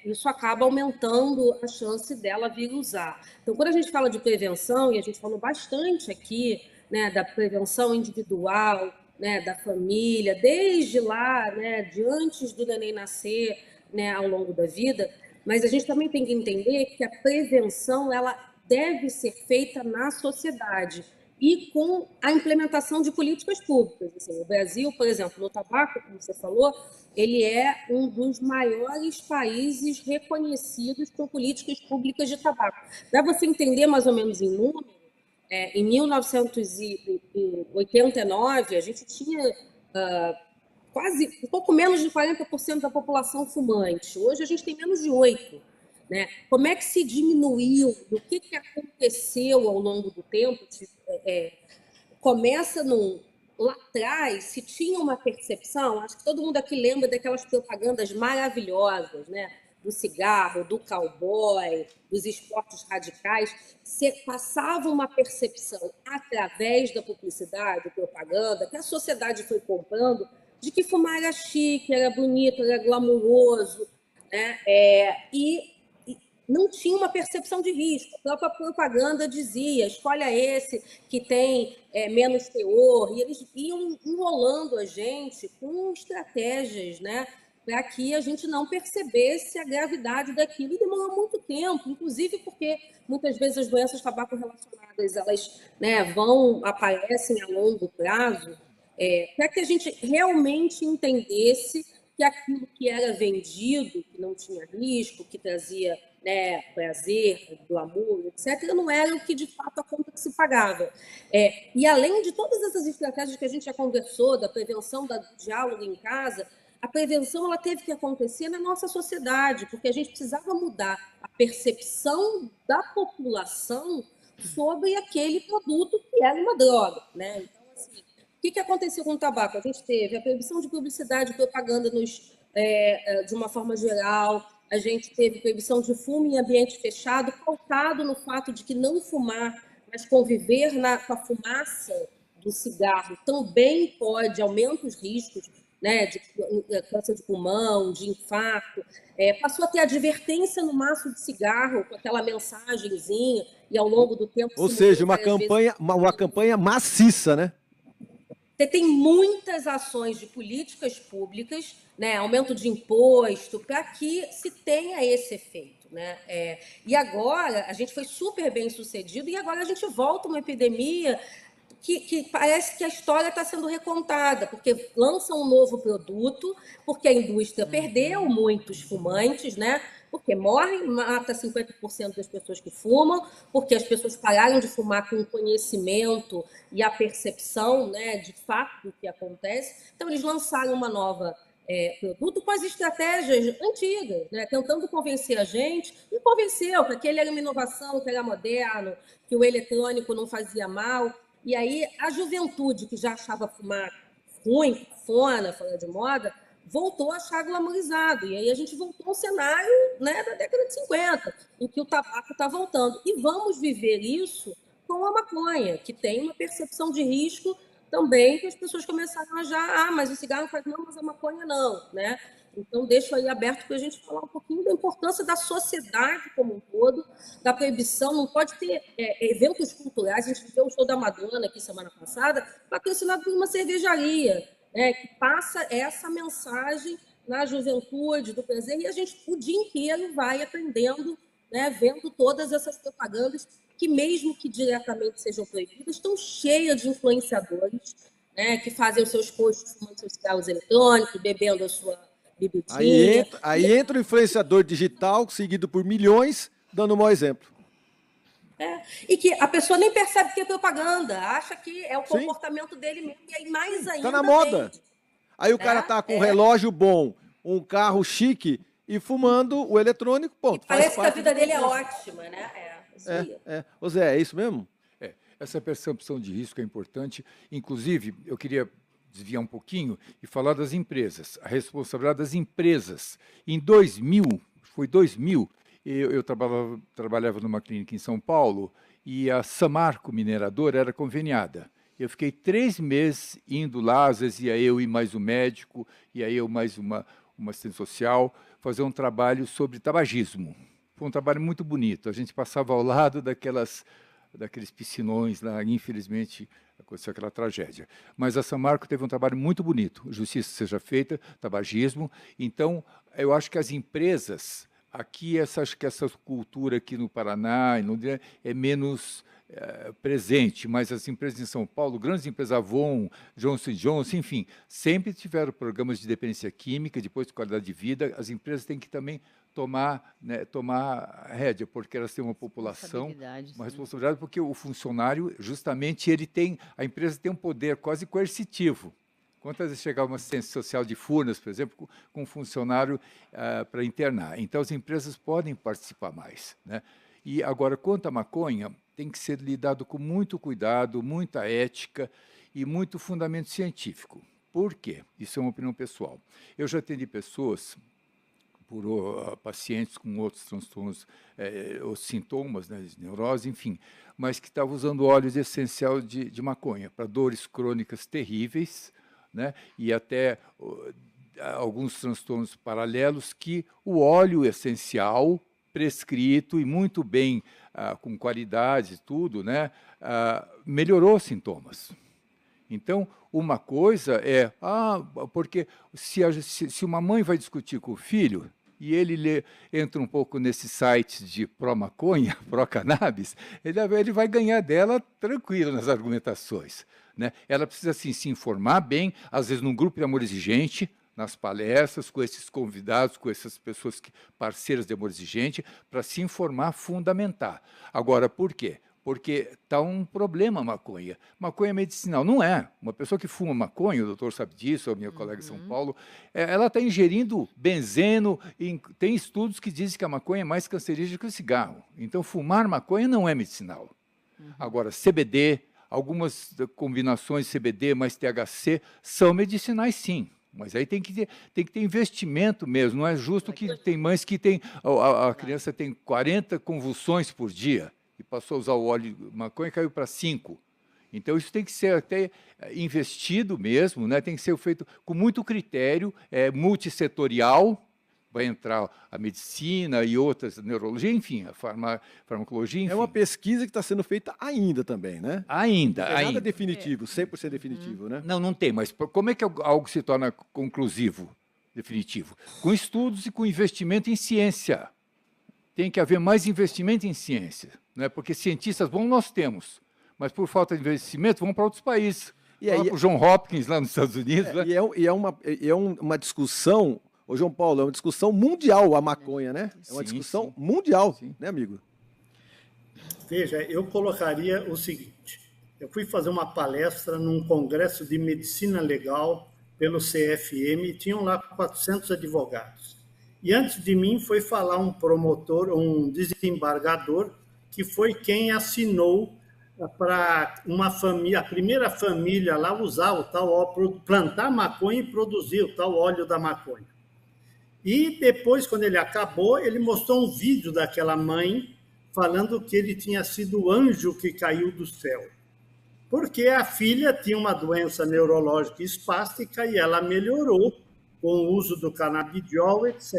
isso acaba aumentando a chance dela vir usar. Então, quando a gente fala de prevenção, e a gente falou bastante aqui, né, da prevenção individual, né, da família, desde lá, né, de antes do neném nascer, né, ao longo da vida, Mas a gente também tem que entender que a prevenção ela deve ser feita na sociedade e com a implementação de políticas públicas. Assim, o Brasil, por exemplo, no tabaco, como você falou, ele é um dos maiores países reconhecidos com políticas públicas de tabaco. Para você entender mais ou menos em número, em 1989, a gente tinha quase um pouco menos de 40% da população fumante. Hoje a gente tem menos de 8%. Né? Como é que se diminuiu? O que aconteceu ao longo do tempo? Começa lá atrás, se tinha uma percepção, acho que todo mundo aqui lembra daquelas propagandas maravilhosas, né? Do cigarro, do cowboy, dos esportes radicais, passava uma percepção através da publicidade, propaganda, que a sociedade foi comprando, de que fumar era chique, era bonito, era glamuroso, né? E não tinha uma percepção de risco. A própria propaganda dizia, escolha esse que tem menos teor, e eles iam enrolando a gente com estratégias, né, para que a gente não percebesse a gravidade daquilo, e demorou muito tempo, inclusive porque muitas vezes as doenças tabaco-relacionadas elas, né, aparecem a longo prazo, para que a gente realmente entendesse que aquilo que era vendido, que não tinha risco, que trazia, né, prazer, glamour, etc., não era o que de fato a conta que se pagava. E além de todas essas estratégias que a gente já conversou, da prevenção, do diálogo em casa, a prevenção ela teve que acontecer na nossa sociedade, porque a gente precisava mudar a percepção da população sobre aquele produto que era uma droga, né? Então, assim, o que aconteceu com o tabaco? A gente teve a proibição de publicidade e propaganda de uma forma geral, a gente teve proibição de fumo em ambiente fechado, pautado no fato de que não fumar, mas conviver com a fumaça do cigarro também aumenta os riscos, né, de câncer de pulmão, de infarto. Passou a ter advertência no maço de cigarro, com aquela mensagenzinha, e ao longo do tempo... Ou seja, uma campanha maciça, né? Você tem muitas ações de políticas públicas, né, aumento de imposto, para que se tenha esse efeito, né? E agora, a gente foi super bem sucedido, e agora a gente volta a uma epidemia que parece que a história está sendo recontada, porque lança um novo produto, porque a indústria perdeu muitos fumantes, né? Porque mata 50% das pessoas que fumam, porque as pessoas pararam de fumar com o conhecimento e a percepção, né, de fato do que acontece. Então, eles lançaram uma nova produto com as estratégias antigas, né, tentando convencer a gente, e convenceu que aquele era uma inovação, que era moderno, que o eletrônico não fazia mal. E aí a juventude, que já achava fumar ruim, fora de moda, voltou a achar glamourizado. E aí a gente voltou ao cenário, né, da década de 50, em que o tabaco está voltando. E vamos viver isso com a maconha, que tem uma percepção de risco também, que as pessoas começaram a já, mas o cigarro faz não, mas a maconha não, né? Então, deixo aí aberto para a gente falar um pouquinho da importância da sociedade como um todo, da proibição. Não pode ter eventos culturais. A gente viu o show da Madonna aqui semana passada, patrocinado por uma cervejaria, né, que passa essa mensagem na juventude, do prazer, e a gente o dia inteiro vai aprendendo, né, vendo todas essas propagandas que, mesmo que diretamente sejam proibidas, estão cheias de influenciadores, né, que fazem os seus posts fumando seus cigarros eletrônicos, bebendo a sua bebidinha. Aí entra o influenciador digital, seguido por milhões, dando um mau exemplo. E que a pessoa nem percebe que é propaganda, acha que é o comportamento dele mesmo, e aí mais ainda... Tá na moda. Aí o cara tá com um relógio bom, um carro chique e fumando o eletrônico, ponto. Parece que a vida dele é ótima, né? Isso aí. Ô Zé, é isso mesmo? Essa percepção de risco é importante. Inclusive, eu queria desviar um pouquinho e falar das empresas, a responsabilidade das empresas. Em 2000, eu trabalhava numa clínica em São Paulo e a Samarco Mineradora era conveniada. Eu fiquei 3 meses indo lá, às vezes ia eu e mais um médico, ia eu mais uma assistente social, fazer um trabalho sobre tabagismo. Foi um trabalho muito bonito. A gente passava ao lado daqueles piscinões lá, infelizmente aconteceu aquela tragédia. Mas a Samarco teve um trabalho muito bonito, justiça seja feita, tabagismo. Então, eu acho que as empresas Aqui, acho que essa cultura aqui no Paraná é menos presente, mas as empresas em São Paulo, grandes empresas, Avon, Johnson & Johnson, enfim, sempre tiveram programas de dependência química, depois de qualidade de vida. As empresas têm que também tomar rédea, porque elas têm uma população, uma responsabilidade, porque o funcionário, justamente, a empresa tem um poder quase coercitivo. Quantas vezes chegava uma assistência social de Furnas, por exemplo, com um funcionário para internar? Então, as empresas podem participar mais, né? E agora, quanto à maconha, tem que ser lidado com muito cuidado, muita ética e muito fundamento científico. Por quê? Isso é uma opinião pessoal. Eu já atendi pessoas, pacientes com outros transtornos, os sintomas, né, de neurose, enfim, mas que estavam usando óleo essencial de maconha para dores crônicas terríveis, né, e até alguns transtornos paralelos que o óleo essencial prescrito e muito bem, com qualidade e tudo, né, melhorou os sintomas. Então, uma coisa é, porque se uma mãe vai discutir com o filho, e ele entra um pouco nesses sites de pró-maconha, pró-cannabis, ele vai ganhar dela tranquilo nas argumentações, né? Ela precisa assim, se informar bem, às vezes num grupo de amor exigente, nas palestras, com esses convidados, com essas pessoas parceiras de amor exigente, para se informar, fundamentar. Agora, por quê? Porque está um problema a maconha. Maconha medicinal. Não é. Uma pessoa que fuma maconha, o doutor sabe disso, a minha colega de São Paulo, ela está ingerindo benzeno. Tem estudos que dizem que a maconha é mais cancerígena que o cigarro. Então, fumar maconha não é medicinal. Agora, CBD, algumas combinações de CBD mais THC são medicinais, sim. Mas aí tem que ter investimento mesmo. Não é justo que tem mães que a criança tem 40 convulsões por dia e passou a usar o óleo de maconha e caiu para 5. Então, isso tem que ser até investido mesmo, né? Tem que ser feito com muito critério, multissetorial. Vai entrar a medicina e outras, a neurologia, enfim, a farmacologia, enfim. É uma pesquisa que está sendo feita ainda também, né? Ainda. Não é nada definitivo, 100% definitivo, né? Não tem, mas como é que algo se torna conclusivo, definitivo? Com estudos e com investimento em ciência. Tem que haver mais investimento em ciência, né? Porque cientistas bons nós temos, mas por falta de investimento vão para outros países. E aí, para o John Hopkins, lá nos Estados Unidos. Né? E é uma discussão... Ô, João Paulo, é uma discussão mundial a maconha, né? É uma discussão mundial, né, amigo? Veja, eu colocaria o seguinte. Eu fui fazer uma palestra num congresso de medicina legal pelo CFM e tinham lá 400 advogados. E antes de mim foi falar um promotor, um desembargador, que foi quem assinou para uma família, a primeira família lá usar o tal óleo, plantar maconha e produzir o tal óleo da maconha. E depois, quando ele acabou, ele mostrou um vídeo daquela mãe falando que ele tinha sido o anjo que caiu do céu. Porque a filha tinha uma doença neurológica espástica e ela melhorou com o uso do canabidiol, etc.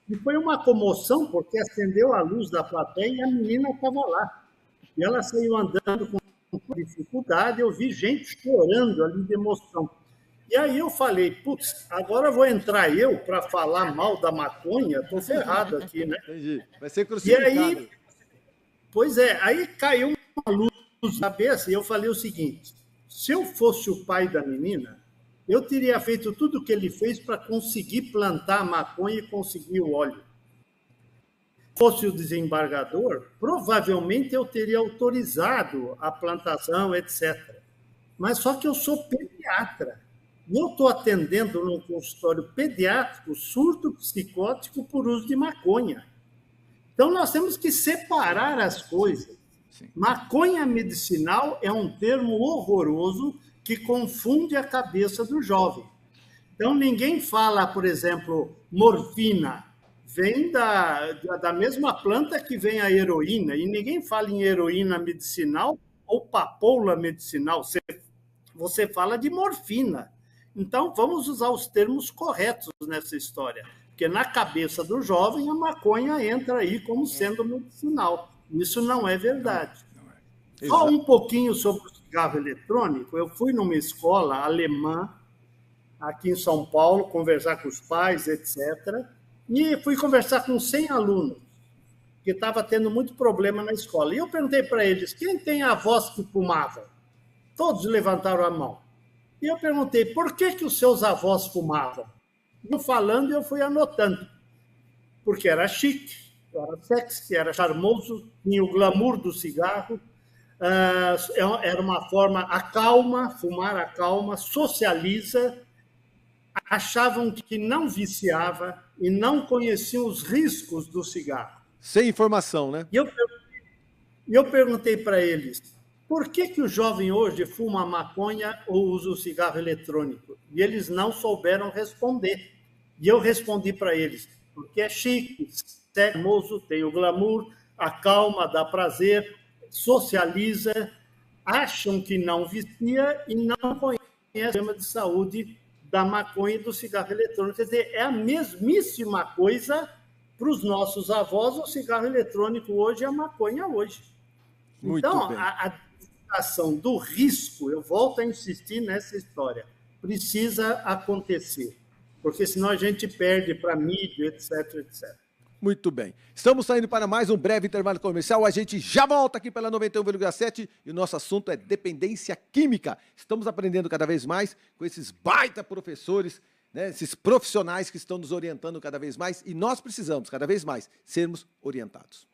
E foi uma comoção, porque acendeu a luz da plateia e a menina estava lá. E ela saiu andando com dificuldade, eu vi gente chorando ali de emoção. E aí eu falei, putz, agora vou entrar eu para falar mal da maconha? Estou ferrado aqui, né? Entendi. Vai ser crucificado. E aí, pois é, aí caiu uma luz na cabeça e eu falei o seguinte, se eu fosse o pai da menina, eu teria feito tudo o que ele fez para conseguir plantar a maconha e conseguir o óleo. Se fosse o desembargador, provavelmente eu teria autorizado a plantação, etc. Mas só que eu sou pediatra. E eu estou atendendo num consultório pediátrico surto psicótico por uso de maconha. Então, nós temos que separar as coisas. Sim. Maconha medicinal é um termo horroroso que confunde a cabeça do jovem. Então, ninguém fala, por exemplo, morfina. Vem da mesma planta que vem a heroína. E ninguém fala em heroína medicinal ou papoula medicinal. Você fala de morfina. Então, vamos usar os termos corretos nessa história, porque na cabeça do jovem a maconha entra aí como sendo medicinal. Isso não é verdade. Só um pouquinho sobre o cigarro eletrônico. Eu fui numa escola alemã, aqui em São Paulo, conversar com os pais, etc. E fui conversar com 100 alunos, que estava tendo muito problema na escola. E eu perguntei para eles, quem tem avós que fumavam? Todos levantaram a mão. E eu perguntei, por que os seus avós fumavam? Eu falando e eu fui anotando. Porque era chique, era sexy, era charmoso, tinha o glamour do cigarro, era uma forma, acalma, fumar acalma, socializa, achavam que não viciava e não conheciam os riscos do cigarro. Sem informação, né? E eu perguntei para eles, por que o jovem hoje fuma maconha ou usa o cigarro eletrônico? E eles não souberam responder. E eu respondi para eles, porque é chique, famoso, tem o glamour, acalma, dá prazer, socializa, acham que não vicia e não conhecem o sistema de saúde da maconha e do cigarro eletrônico. Quer dizer, é a mesmíssima coisa para os nossos avós, o cigarro eletrônico hoje é a maconha hoje. Muito então, bem. a divulgação do risco, eu volto a insistir nessa história, precisa acontecer, porque senão a gente perde para a mídia, etc, etc. Muito bem. Estamos saindo para mais um breve intervalo comercial. A gente já volta aqui pela 91,7 e o nosso assunto é dependência química. Estamos aprendendo cada vez mais com esses baita professores, né, esses profissionais que estão nos orientando cada vez mais e nós precisamos, cada vez mais, sermos orientados.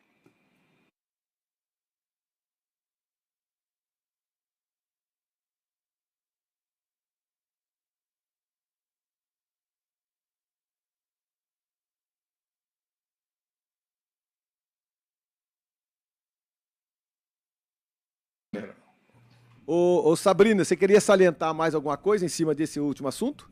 Ô, Sabrina, você queria salientar mais alguma coisa em cima desse último assunto?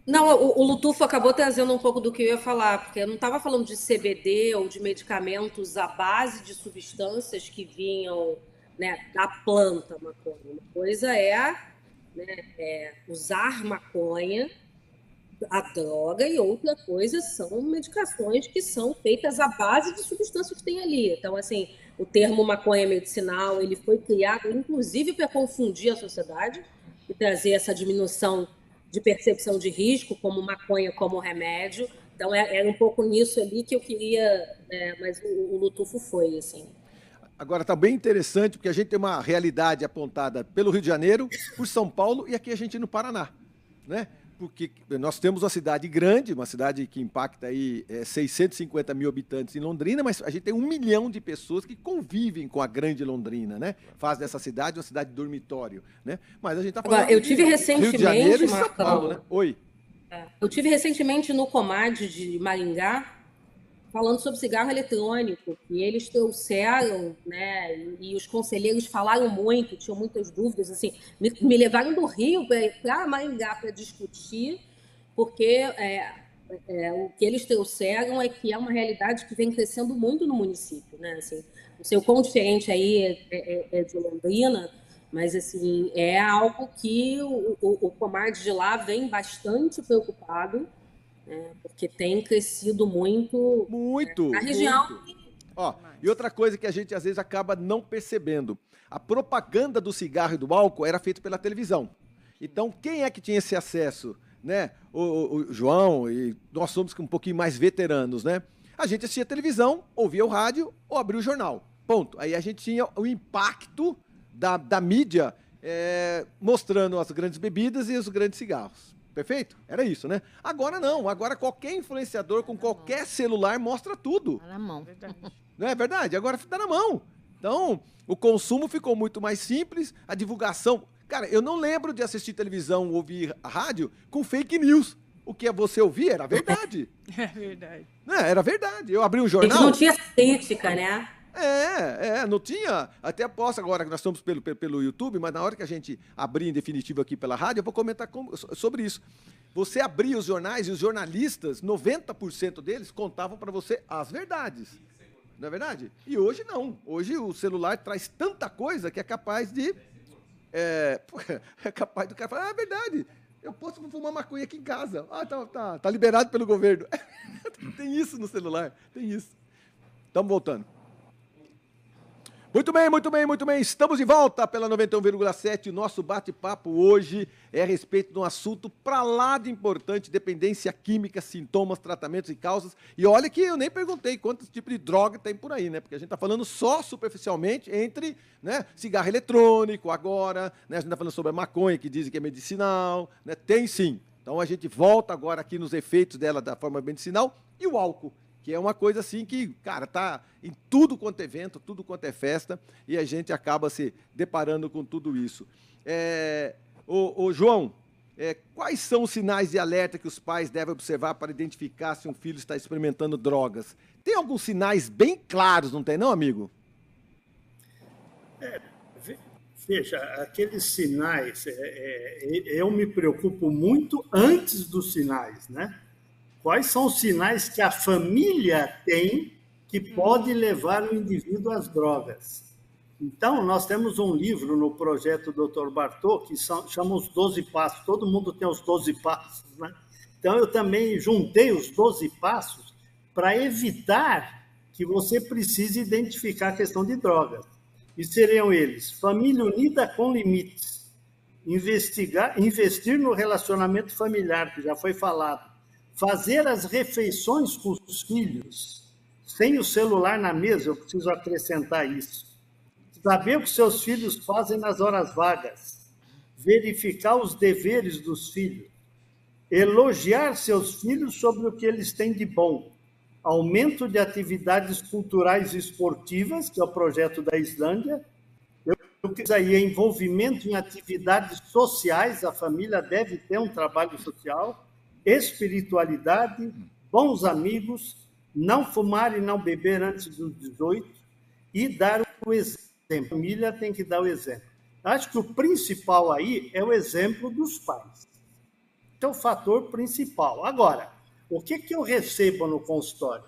Não, o Lutufo acabou trazendo um pouco do que eu ia falar, porque eu não estava falando de CBD ou de medicamentos à base de substâncias que vinham, né, da planta maconha. Uma coisa é usar maconha, a droga, e outra coisa são medicações que são feitas à base de substâncias que tem ali. Então, assim, o termo maconha medicinal, ele foi criado, inclusive, para confundir a sociedade e trazer essa diminuição de percepção de risco, como maconha, como remédio. Então, era um pouco nisso ali que eu queria, mas o Lutufo foi, assim. Agora, está bem interessante, porque a gente tem uma realidade apontada pelo Rio de Janeiro, por São Paulo e aqui a gente no Paraná, né? Porque nós temos uma cidade grande, uma cidade que impacta aí 650 mil habitantes em Londrina, mas a gente tem 1 milhão de pessoas que convivem com a grande Londrina, né? Faz dessa cidade uma cidade dormitório, né? Mas a gente está falando Agora, eu tive Rio de Janeiro e São Marcão, Paulo, né? Oi. Eu tive recentemente no Comad de Maringá, falando sobre cigarro eletrônico, que eles trouxeram, né, e os conselheiros falaram muito, tinham muitas dúvidas, assim, me levaram do Rio para Maringá para discutir, porque o que eles trouxeram é que é uma realidade que vem crescendo muito no município, né, assim, não sei o quão diferente aí é de Londrina, mas, assim, é algo que o Comad de lá vem bastante preocupado, porque tem crescido muito na região. Muito. Ó, e outra coisa que a gente às vezes acaba não percebendo, a propaganda do cigarro e do álcool era feita pela televisão. Então, quem é que tinha esse acesso, né? O João, e nós somos um pouquinho mais veteranos, né? A gente assistia televisão, ouvia o rádio ou abria o jornal. Ponto. Aí a gente tinha o impacto da mídia mostrando as grandes bebidas e os grandes cigarros. Perfeito? Era isso, né? Agora não. Agora qualquer influenciador com qualquer celular mostra tudo. Tá na mão. Não é verdade? Agora está na mão. Então, o consumo ficou muito mais simples, a divulgação... Cara, eu não lembro de assistir televisão ou ouvir rádio com fake news. O que você ouvia era verdade. É verdade. Era verdade. Eu abri um A jornal... gente não tinha crítica, né? Não tinha. Até aposto agora que nós estamos pelo YouTube, mas na hora que a gente abrir em definitivo aqui pela rádio, eu vou comentar sobre isso. Você abria os jornais e os jornalistas, 90% deles contavam para você as verdades. Não é verdade? E hoje não. Hoje o celular traz tanta coisa que é capaz de... É capaz do cara falar, é verdade, eu posso fumar maconha aqui em casa. Tá liberado pelo governo. Tem isso no celular, tem isso. Estamos voltando. Muito bem, muito bem, muito bem. Estamos de volta pela 91,7. O nosso bate-papo hoje é a respeito de um assunto para lá de importante, dependência química, sintomas, tratamentos e causas. E olha que eu nem perguntei quantos tipos de droga tem por aí, né? Porque a gente está falando só superficialmente entre, né, cigarro eletrônico agora, né? A gente está falando sobre a maconha, que dizem que é medicinal, né? Tem sim. Então a gente volta agora aqui nos efeitos dela da forma medicinal e o álcool, que é uma coisa assim que, cara, tá em tudo quanto é evento, tudo quanto é festa, e a gente acaba se deparando com tudo isso. João, quais são os sinais de alerta que os pais devem observar para identificar se um filho está experimentando drogas? Tem alguns sinais bem claros, não tem não, amigo? Veja, aqueles sinais, eu me preocupo muito antes dos sinais, né? Quais são os sinais que a família tem que pode levar o indivíduo às drogas? Então, nós temos um livro no projeto Dr. Bartô que chama os 12 Passos. Todo mundo tem os 12 Passos, né? Então, eu também juntei os 12 passos para evitar que você precise identificar a questão de drogas. E seriam eles: família unida com limites, investir no relacionamento familiar, que já foi falado, fazer as refeições com os filhos, sem o celular na mesa, eu preciso acrescentar isso. Saber o que seus filhos fazem nas horas vagas, verificar os deveres dos filhos, elogiar seus filhos sobre o que eles têm de bom, aumento de atividades culturais e esportivas, que é o projeto da Islândia, envolvimento em atividades sociais, a família deve ter um trabalho social, espiritualidade, bons amigos, não fumar e não beber antes dos 18 e dar o exemplo. A família tem que dar o exemplo. Acho que o principal aí é o exemplo dos pais. Esse é o fator principal. Agora, o que eu recebo no consultório?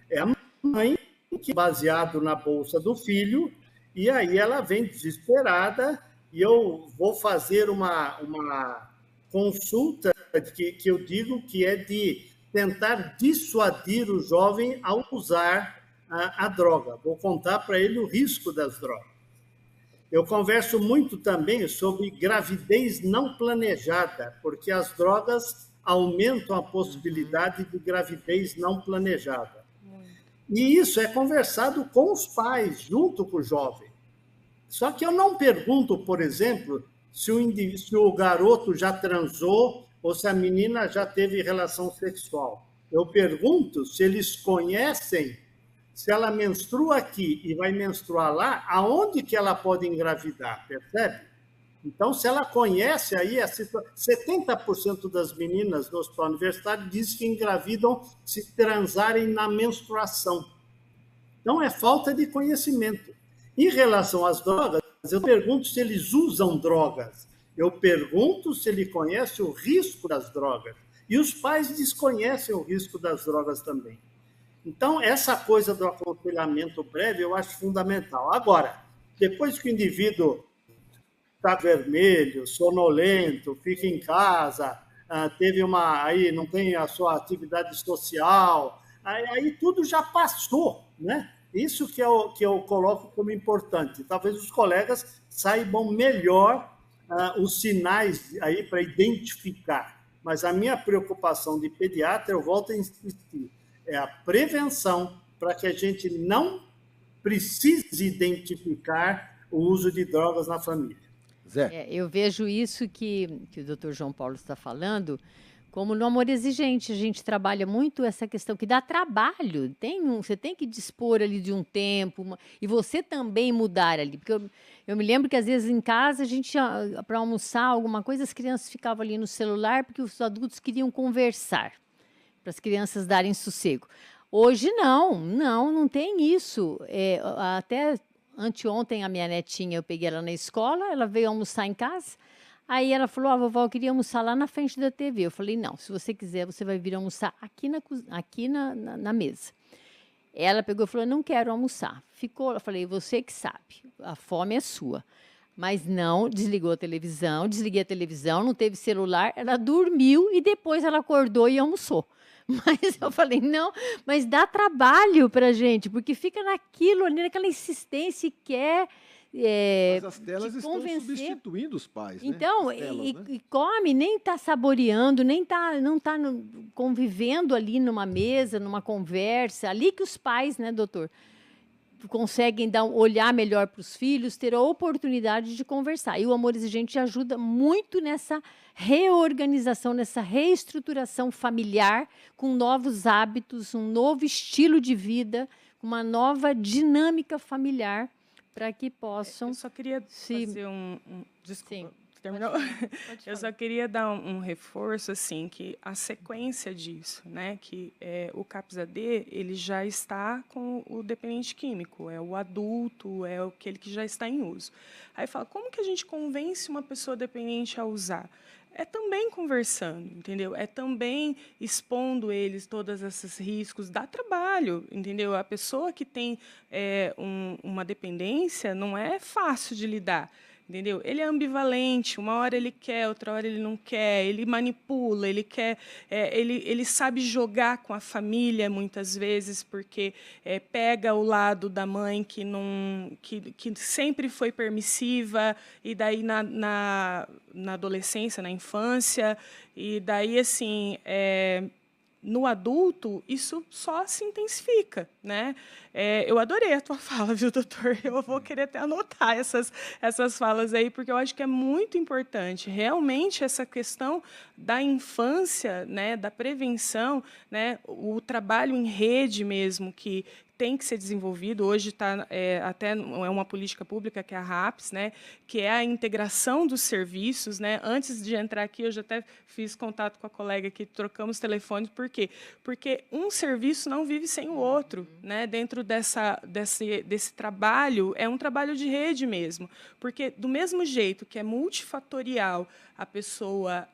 É a mãe que é baseado na bolsa do filho, e aí ela vem desesperada e eu vou fazer uma consulta que eu digo que é de tentar dissuadir o jovem a usar a droga. Vou contar para ele o risco das drogas. Eu converso muito também sobre gravidez não planejada, porque as drogas aumentam a possibilidade de gravidez não planejada. E isso é conversado com os pais, junto com o jovem. Só que eu não pergunto, por exemplo, se o garoto já transou ou se a menina já teve relação sexual. Eu pergunto se eles conhecem, se ela menstrua aqui e vai menstruar lá, aonde que ela pode engravidar, percebe? Então, se ela conhece aí a situação... 70% das meninas no hospital universitário dizem que engravidam se transarem na menstruação. Então, é falta de conhecimento. Em relação às drogas, eu pergunto se eles usam drogas. Eu pergunto se ele conhece o risco das drogas. E os pais desconhecem o risco das drogas também. Então, essa coisa do aconselhamento breve eu acho fundamental. Agora, depois que o indivíduo está vermelho, sonolento, fica em casa, aí não tem a sua atividade social, aí tudo já passou, né? Isso que eu coloco como importante. Talvez os colegas saibam melhor os sinais aí para identificar. Mas a minha preocupação de pediatra, eu volto a insistir, é a prevenção para que a gente não precise identificar o uso de drogas na família. Zé. Eu vejo isso que o Dr. João Paulo está falando como no amor exigente. A gente trabalha muito essa questão que dá trabalho. Você tem que dispor ali de um tempo e você também mudar ali. Porque eu me lembro que às vezes em casa a gente, para almoçar alguma coisa, as crianças ficavam ali no celular porque os adultos queriam conversar, para as crianças darem sossego. Hoje não tem isso. Até anteontem a minha netinha, eu peguei ela na escola, ela veio almoçar em casa, aí ela falou, vovó, eu queria almoçar lá na frente da TV. Eu falei, não, se você quiser, você vai vir almoçar aqui na mesa. Ela pegou e falou, não quero almoçar. Ficou, eu falei, você que sabe, a fome é sua. Mas não, desligou a televisão, desliguei a televisão, não teve celular, ela dormiu e depois ela acordou e almoçou. Mas eu falei, não, mas dá trabalho para a gente, porque fica naquilo ali, naquela insistência e quer Mas as telas te estão convencer. substituindo os pais, né? Então, As telas, né? e come, nem está saboreando, não está convivendo ali numa mesa, numa conversa, ali que os pais, né, doutor, conseguem olhar melhor para os filhos, ter a oportunidade de conversar. E o Amor Exigente ajuda muito nessa reorganização, nessa reestruturação familiar, com novos hábitos, um novo estilo de vida, uma nova dinâmica familiar, para que possam... Eu só queria se... fazer desculpa. Sim. Terminou? Pode Eu falar. só queria dar um reforço, assim, que a sequência disso, né, que o CAPS-AD, ele já está com o dependente químico, é o adulto, é aquele que já está em uso. Aí fala, como que a gente convence uma pessoa dependente a usar? É também conversando, entendeu? É também expondo eles todos esses riscos, dá trabalho, entendeu? A pessoa que tem uma dependência não é fácil de lidar. Entendeu? Ele é ambivalente, uma hora ele quer, outra hora ele não quer, ele manipula, ele quer, ele sabe jogar com a família muitas vezes, porque pega o lado da mãe que sempre foi permissiva, e daí na adolescência, na infância, e daí assim. No adulto, isso só se intensifica, né? Eu adorei a tua fala, viu, doutor? Eu vou querer até anotar essas falas aí, porque eu acho que é muito importante. Realmente, essa questão da infância, né, da prevenção, né, o trabalho em rede mesmo, que tem que ser desenvolvido. Hoje está até uma política pública, que é a RAPS, né, que é a integração dos serviços. Né? Antes de entrar aqui, eu já até fiz contato com a colega que trocamos telefones. Por quê? Porque um serviço não vive sem o outro. Né? Dentro desse trabalho, é um trabalho de rede mesmo. Porque, do mesmo jeito que é multifatorial a pessoa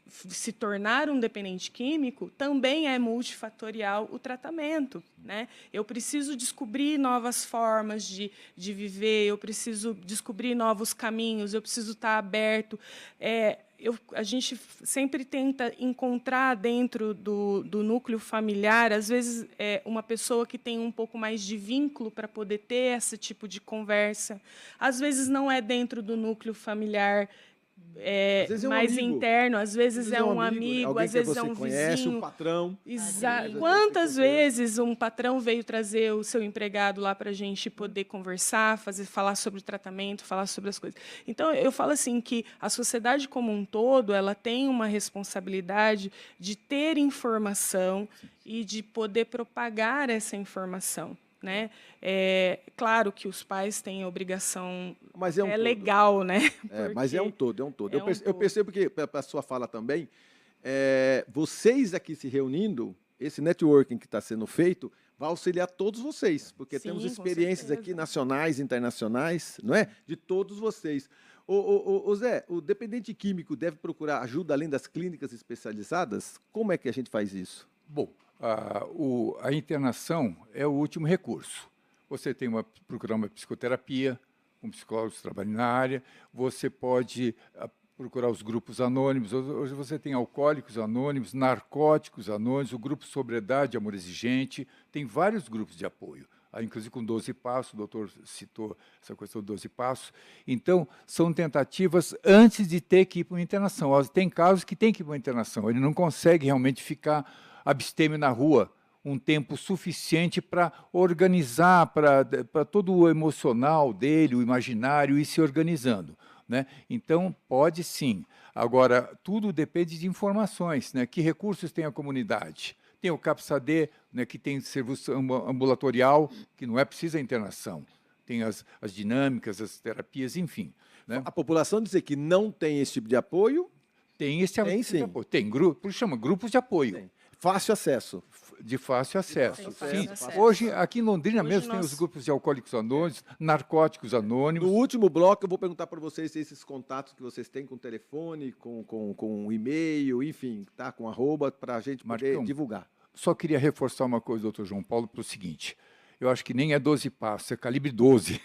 se tornar um dependente químico, também é multifatorial o tratamento. Né? Eu preciso descobrir novas formas de viver, eu preciso descobrir novos caminhos, eu preciso estar aberto. A gente sempre tenta encontrar dentro do núcleo familiar, às vezes, uma pessoa que tem um pouco mais de vínculo para poder ter esse tipo de conversa. Às vezes, não é dentro do núcleo familiar, mais interno, às vezes é um amigo, às vezes é um conhece, vizinho. O patrão. Quantas vezes um patrão veio trazer o seu empregado lá para a gente poder conversar, falar sobre o tratamento, falar sobre as coisas. Então, eu falo assim que a sociedade como um todo, ela tem uma responsabilidade de ter informação e de poder propagar essa informação. Né? Claro que os pais têm a obrigação, mas é legal, né? Mas é um todo, é um todo. Eu percebo que, para a sua fala também, vocês aqui se reunindo, esse networking que está sendo feito, vai auxiliar todos vocês, porque temos experiências aqui nacionais, internacionais, não é? De todos vocês. Ô Zé, o dependente químico deve procurar ajuda além das clínicas especializadas? Como é que a gente faz isso? Bom, a internação é o último recurso. Você tem procurar uma psicoterapia, um psicólogo que trabalha na área, você pode procurar os grupos anônimos. Hoje você tem alcoólicos anônimos, narcóticos anônimos, o grupo Sobriedade, Amor Exigente, tem vários grupos de apoio. Inclusive com 12 passos, o doutor citou essa questão de 12 passos. Então, são tentativas antes de ter que ir para uma internação. Tem casos que tem que ir para uma internação, ele não consegue realmente ficar abstêmio na rua um tempo suficiente para organizar, para todo o emocional dele, o imaginário, ir se organizando. Né? Então, pode sim. Agora, tudo depende de informações. Né? Que recursos tem a comunidade? Tem o CAPS-AD, né, que tem serviço ambulatorial, que não é preciso a internação. Tem as dinâmicas, as terapias, enfim. Né? A população dizer que não tem esse tipo de apoio? Tem esse tipo de apoio. Tem chama grupos de apoio. Tem. Fácil acesso. De fácil acesso. Sim. Hoje, aqui em Londrina mesmo, tem os grupos de alcoólicos anônimos, narcóticos anônimos. No último bloco, eu vou perguntar para vocês esses contatos que vocês têm com telefone, com e-mail, enfim, tá? Com @, para a gente poder divulgar. Só queria reforçar uma coisa, doutor João Paulo, para o seguinte. Eu acho que nem é 12 passos, é calibre 12.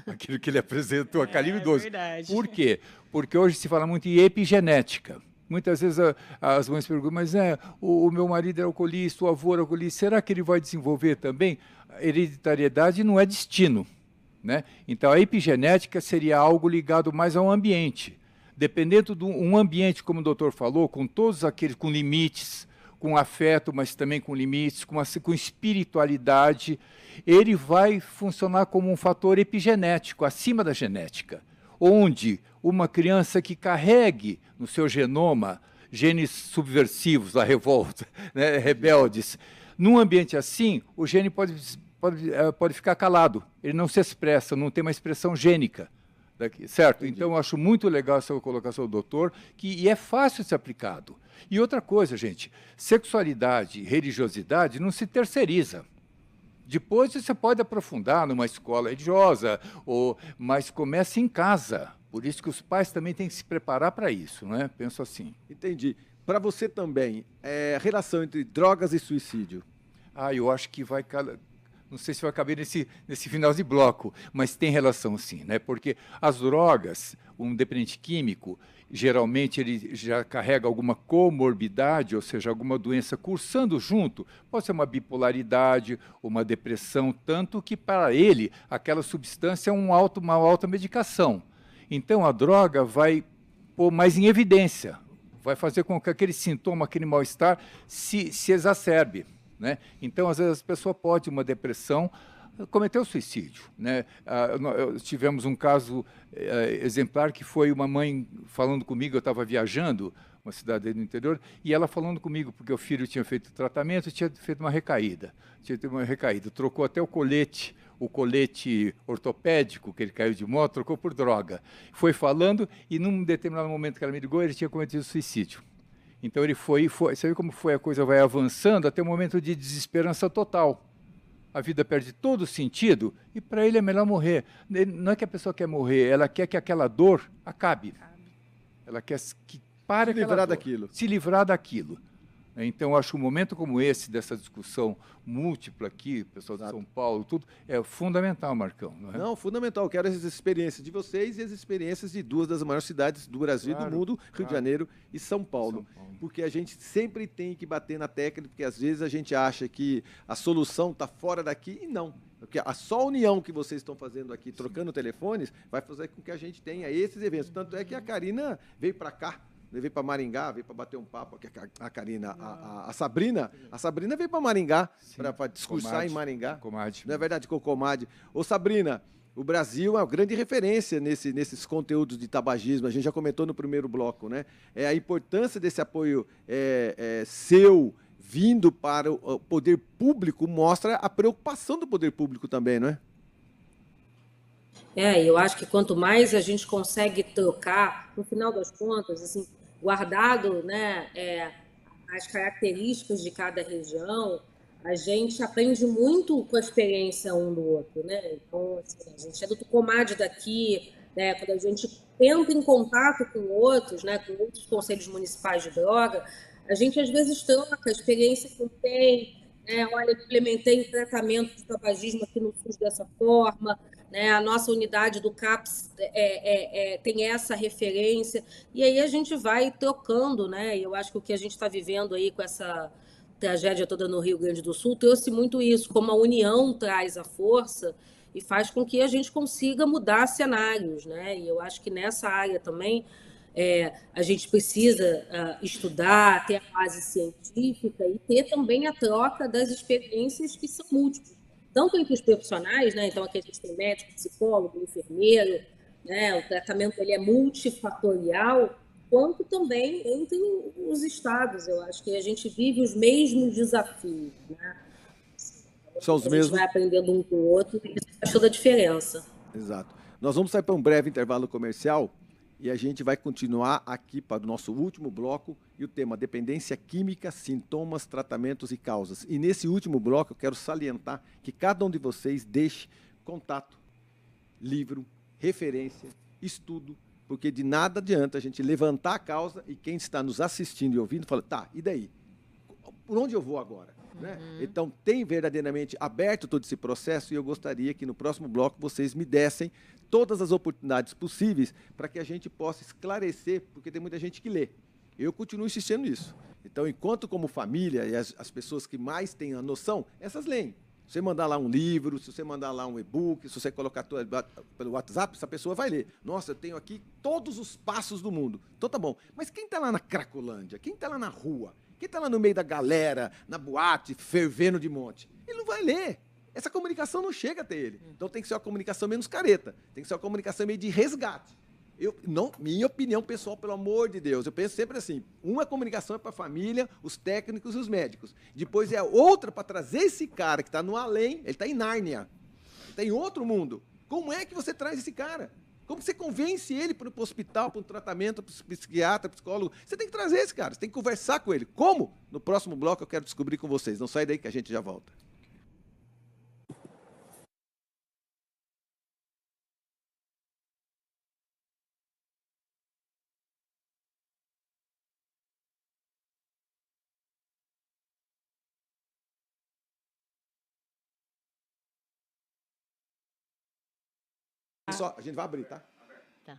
Aquilo que ele apresentou, é calibre 12. Verdade. Por quê? Porque hoje se fala muito em epigenética. Muitas vezes as mães perguntam, mas o meu marido é alcoolista, o avô é alcoolista, será que ele vai desenvolver também? Hereditariedade não é destino, né? Então, a epigenética seria algo ligado mais ao ambiente. Dependendo de um ambiente, como o doutor falou, com todos aqueles, com limites, com afeto, mas também com limites, com espiritualidade, ele vai funcionar como um fator epigenético, acima da genética, onde uma criança que carregue no seu genoma genes subversivos, a revolta, né, rebeldes, num ambiente assim, o gene pode ficar calado, ele não se expressa, não tem uma expressão gênica. Certo? Entendi. Então, eu acho muito legal essa colocação do doutor, e é fácil de ser aplicado. E outra coisa, gente, sexualidade e religiosidade não se terceiriza. Depois você pode aprofundar numa escola religiosa, mas começa em casa. Por isso que os pais também têm que se preparar para isso, né? Penso assim. Entendi. Para você também, a relação entre drogas e suicídio? Eu acho que vai... Não sei se vai caber nesse final de bloco, mas tem relação sim, né? Porque as drogas, um dependente químico, geralmente ele já carrega alguma comorbidade, ou seja, alguma doença cursando junto, pode ser uma bipolaridade, uma depressão, tanto que para ele aquela substância é uma alta medicação. Então a droga vai pôr mais em evidência, vai fazer com que aquele sintoma, aquele mal-estar se exacerbe. Né? Então, às vezes, a pessoa pode, uma depressão, cometer o suicídio. Né? Tivemos um caso exemplar que foi uma mãe falando comigo, eu estava viajando, uma cidade do interior, e ela falando comigo, porque o filho tinha feito tratamento e tinha feito uma recaída. Trocou até o colete ortopédico, que ele caiu de moto, trocou por droga. Foi falando e, num determinado momento que ela me ligou, ele tinha cometido suicídio. Então ele foi, você vê como foi, a coisa vai avançando até o momento de desesperança total. A vida perde todo o sentido e para ele é melhor morrer. Não é que a pessoa quer morrer, ela quer que aquela dor acabe. Ela quer que pare aquela dor, se livrar daquilo. Então, eu acho que um momento como esse, dessa discussão múltipla aqui, pessoal de São Paulo, tudo, é fundamental, Marcão. Não é? Não, fundamental. Eu quero as experiências de vocês e as experiências de duas das maiores cidades do Brasil e do mundo, Rio de Janeiro e São Paulo. Porque a gente sempre tem que bater na tecla, porque às vezes a gente acha que a solução está fora daqui e não. Porque só a união que vocês estão fazendo aqui, trocando telefones, vai fazer com que a gente tenha esses eventos. Tanto é que a Karina veio para cá. Veio para Maringá, veio para bater um papo aqui, a Karina, a Sabrina veio para Maringá, para discursar em Maringá. Cocomade. Não é verdade, Cocomade? Ô Sabrina, o Brasil é uma grande referência nesses conteúdos de tabagismo, a gente já comentou no primeiro bloco, né? A importância desse apoio seu, vindo para o poder público, mostra a preocupação do poder público também, não é? Eu acho que quanto mais a gente consegue trocar, no final das contas, assim, guardado, né, as características de cada região, a gente aprende muito com a experiência um do outro, né? Então, assim, a gente é do Tucumade daqui, né? Quando a gente entra em contato com outros, né, com outros conselhos municipais de droga, a gente às vezes troca a experiência que tem, né? Olha, implementei um tratamento de tabagismo aqui no SUS dessa forma, né? A nossa unidade do CAPS tem essa referência, e aí a gente vai trocando, né? E eu acho que o que a gente está vivendo aí com essa tragédia toda no Rio Grande do Sul trouxe muito isso, como a união traz a força e faz com que a gente consiga mudar cenários, né? E eu acho que nessa área também a gente precisa estudar, ter a base científica e ter também a troca das experiências que são múltiplas. Tanto entre os profissionais, né? Então aqui a gente tem médico, psicólogo, enfermeiro, né? O tratamento ele é multifatorial, quanto também entre os estados. Eu acho que a gente vive os mesmos desafios, né? São os mesmos. A gente vai aprendendo um com o outro e isso faz toda a diferença. Exato. Nós vamos sair para um breve intervalo comercial e a gente vai continuar aqui para o nosso último bloco e o tema dependência química, sintomas, tratamentos e causas. E nesse último bloco eu quero salientar que cada um de vocês deixe contato, livro, referência, estudo, porque de nada adianta a gente levantar a causa e quem está nos assistindo e ouvindo fala, tá, e daí? Por onde eu vou agora? Né? Então, tem verdadeiramente aberto todo esse processo e eu gostaria que no próximo bloco vocês me dessem todas as oportunidades possíveis para que a gente possa esclarecer, porque tem muita gente que lê, Eu continuo insistindo nisso. Então, enquanto como família, e as pessoas que mais têm a noção, essas leem. Se você mandar lá um livro, se você mandar lá um e-book, se você colocar pelo WhatsApp, essa pessoa vai ler. Nossa, eu tenho aqui todos os passos do mundo. Então tá bom. Mas quem está lá na Cracolândia? Quem está lá na rua? Quem está lá no meio da galera, na boate, fervendo de monte? Ele não vai ler. Essa comunicação não chega até ele. Então tem que ser uma comunicação menos careta. Tem que ser uma comunicação meio de resgate. Minha opinião pessoal, pelo amor de Deus, eu penso sempre assim, uma comunicação é para a família, os técnicos e os médicos. Depois é outra para trazer esse cara que está no além, ele está em Nárnia, ele está em outro mundo. Como é que você traz esse cara? Como você convence ele para ir para o hospital, para um tratamento, para o psiquiatra, psicólogo? Você tem que trazer esse cara, você tem que conversar com ele. Como? No próximo bloco eu quero descobrir com vocês. Não sai daí que a gente já volta. Só, a gente vai abrir, tá? Tá.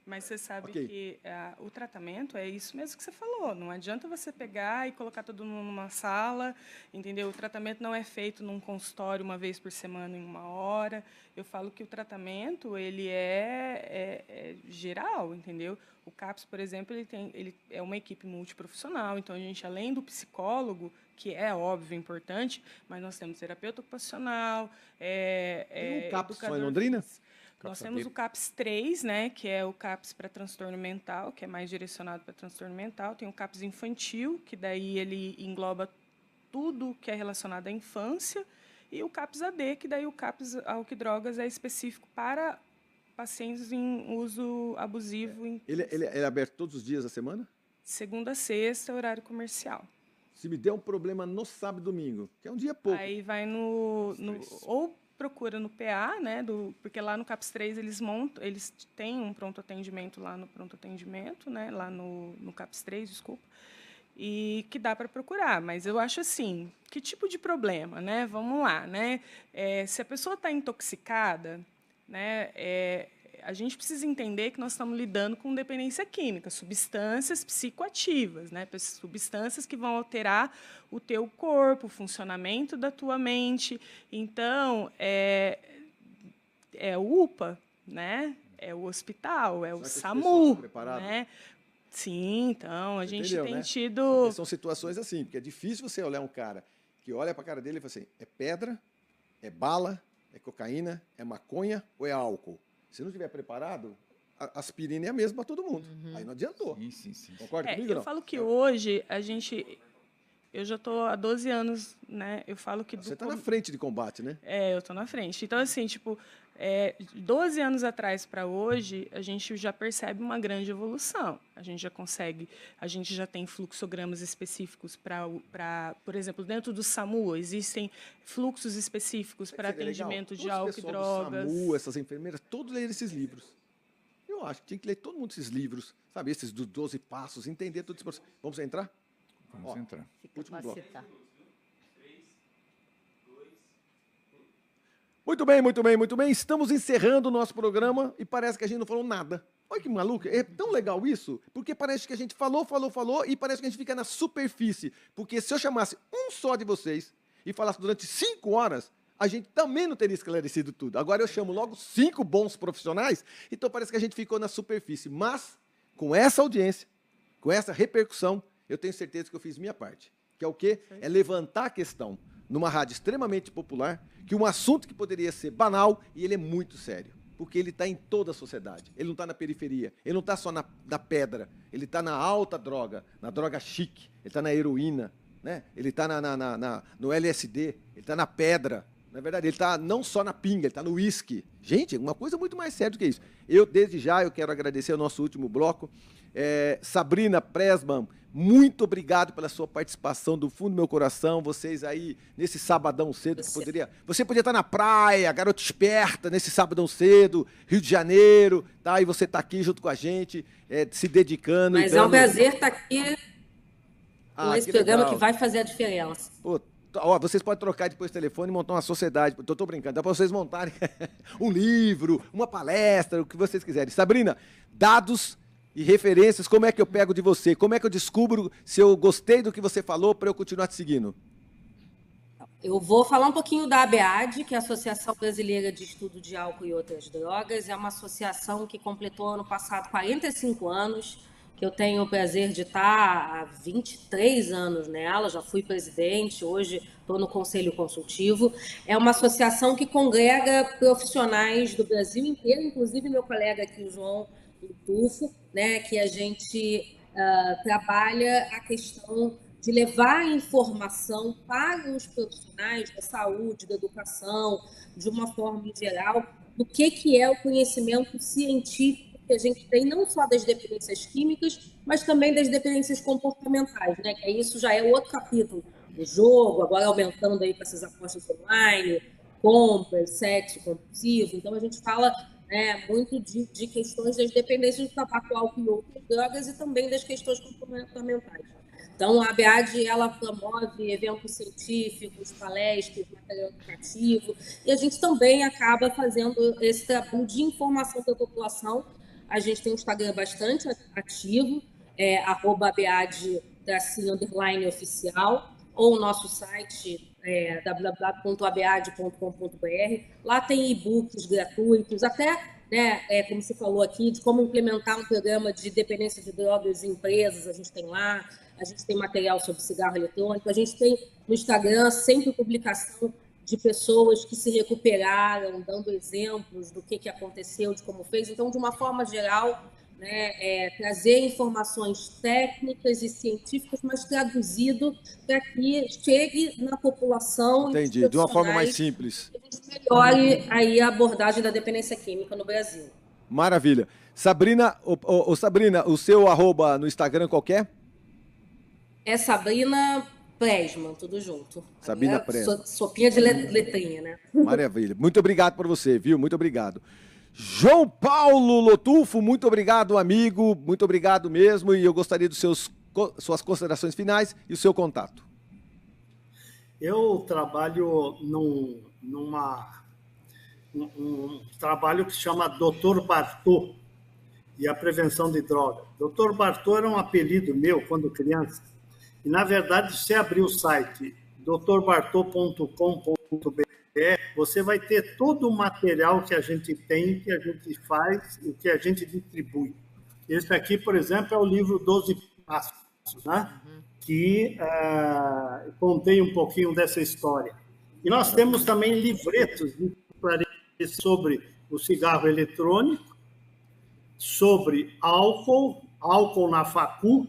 Mas você sabe Ok. que o tratamento é isso mesmo que você falou. Não adianta você pegar e colocar todo mundo numa sala, entendeu? O tratamento não é feito num consultório uma vez por semana, em 1 hora. Eu falo que o tratamento ele é geral, entendeu? O CAPS, por exemplo, ele é uma equipe multiprofissional. Então, a gente, além do psicólogo, que é óbvio importante, mas nós temos terapeuta ocupacional, Tem um CAPS só em educador Londrina? Nós temos o CAPS 3, né, que é o CAPS para transtorno mental, que é mais direcionado para transtorno mental. Tem o CAPS infantil, que daí ele engloba tudo que é relacionado à infância. E o CAPS AD, que daí o CAPS álcool e drogas é específico para pacientes em uso abusivo. Ele é aberto todos os dias da semana? Segunda a sexta, horário comercial. Se me der um problema no sábado e domingo, que é um dia pouco. Aí vai ou procura no PA, né, porque lá no CAPS 3 eles têm um pronto atendimento lá no pronto atendimento, né, lá no CAPS 3, desculpa, e que dá para procurar. Mas eu acho assim, que tipo de problema, né? Vamos lá, né? Se a pessoa está intoxicada, né, a gente precisa entender que nós estamos lidando com dependência química, substâncias psicoativas, né? Substâncias que vão alterar o teu corpo, o funcionamento da tua mente. Então, é o UPA, né? É o hospital, é o SAMU, né? Sim, então, a gente entendeu, tem né? tido... Porque são situações assim, porque é difícil você olhar um cara que olha para a cara dele e fala assim, é pedra, é bala, é cocaína, é maconha ou é álcool? Se não estiver preparado, a aspirina é a mesma para todo mundo. Aí não adiantou. Sim. Concorda comigo, Eu não? falo que hoje eu já estou há 12 anos, né? Eu falo que... Você está na frente de combate, né? Eu estou na frente. Então, assim, 12 anos atrás para hoje, a gente já percebe uma grande evolução. A gente já tem fluxogramas específicos para, por exemplo, dentro do SAMU, existem fluxos específicos para atendimento de álcool e drogas. Do SAMU, essas enfermeiras, todos leram esses livros. Eu acho que tinha que ler todo mundo esses livros, sabe? Esses dos 12 passos, entender todo esse processo. Vamos entrar? Vamos entrar. Último bloco. Capacitar. Muito bem, muito bem, muito bem. Estamos encerrando o nosso programa e parece que a gente não falou nada. Olha que maluco. É tão legal isso, porque parece que a gente falou e parece que a gente fica na superfície. Porque se eu chamasse um só de vocês e falasse durante 5 horas, a gente também não teria esclarecido tudo. Agora eu chamo logo 5 bons profissionais, então parece que a gente ficou na superfície. Mas, com essa audiência, com essa repercussão, eu tenho certeza que eu fiz minha parte. Que é o quê? É levantar a questão numa rádio extremamente popular, que um assunto que poderia ser banal, e ele é muito sério. Porque ele está em toda a sociedade. Ele não está na periferia. Ele não está só na pedra. Ele está na alta droga, na droga chique. Ele está na heroína. Né? Ele está no LSD. Ele está na pedra. Na verdade, ele está não só na pinga, ele está no uísque. Gente, é uma coisa muito mais séria do que isso. Desde já, eu quero agradecer o nosso último bloco. Sabrina Pressman, muito obrigado pela sua participação do fundo do meu coração. Vocês aí, nesse sabadão cedo, você podia estar na praia, garota esperta, nesse sabadão cedo, Rio de Janeiro, tá? E você está aqui junto com a gente, se dedicando. Mas é um prazer estar aqui com esse programa legal. que vai fazer a diferença. Pô, vocês podem trocar depois o telefone e montar uma sociedade. Tô brincando, dá para vocês montarem um livro, uma palestra, o que vocês quiserem. Sabrina, dados e referências, como é que eu pego de você? Como é que eu descubro se eu gostei do que você falou para eu continuar te seguindo? Eu vou falar um pouquinho da ABAD, que é a Associação Brasileira de Estudo de Álcool e Outras Drogas. É uma associação que completou ano passado 45 anos, que eu tenho o prazer de estar há 23 anos nela, já fui presidente, hoje estou no Conselho Consultivo. É uma associação que congrega profissionais do Brasil inteiro, inclusive meu colega aqui, o João Tufo, né, que a gente trabalha a questão de levar informação para os profissionais da saúde, da educação, de uma forma em geral, do que é o conhecimento científico que a gente tem, não só das dependências químicas, mas também das dependências comportamentais, né? Que isso já é outro capítulo do jogo, agora aumentando aí para essas apostas online, compras, sexo compulsivo. Então, a gente fala muito de questões das dependências do tabaco, álcool e outras drogas e também das questões comportamentais. Então, a ABAD, ela promove eventos científicos, palestras, material educativo, e a gente também acaba fazendo esse trabalho de informação para a população. A gente tem um Instagram bastante ativo, @abad_oficial, ou o nosso site www.abad.com.br. Lá tem e-books gratuitos, até, como você falou aqui, de como implementar um programa de dependência de drogas em empresas, a gente tem lá. A gente tem material sobre cigarro eletrônico, a gente tem no Instagram sempre publicação de pessoas que se recuperaram, dando exemplos do que aconteceu, de como fez. Então, de uma forma geral, trazer informações técnicas e científicas, mas traduzido para que chegue na população. Entendi, de uma forma mais simples. Que a gente melhore aí a abordagem da dependência química no Brasil. Maravilha. Sabrina, Sabrina, o seu @ no Instagram qual que é? É Sabrina Presman, tudo junto. Sabrina Presman. Sopinha de letrinha, né? Maravilha. Muito obrigado por você, viu? Muito obrigado. João Paulo Lotufo, muito obrigado, amigo. Muito obrigado mesmo. E eu gostaria dos suas considerações finais e o seu contato. Eu trabalho num trabalho que se chama Dr. Bartô e a prevenção de drogas. Dr. Bartô era um apelido meu quando criança. E, na verdade, se você abrir o site drbartô.com.br, você vai ter todo o material que a gente tem, que a gente faz e que a gente distribui. Esse aqui, por exemplo, é o livro 12 Passos, né? Que contei um pouquinho dessa história. E nós temos também livretos sobre o cigarro eletrônico, sobre álcool na facu.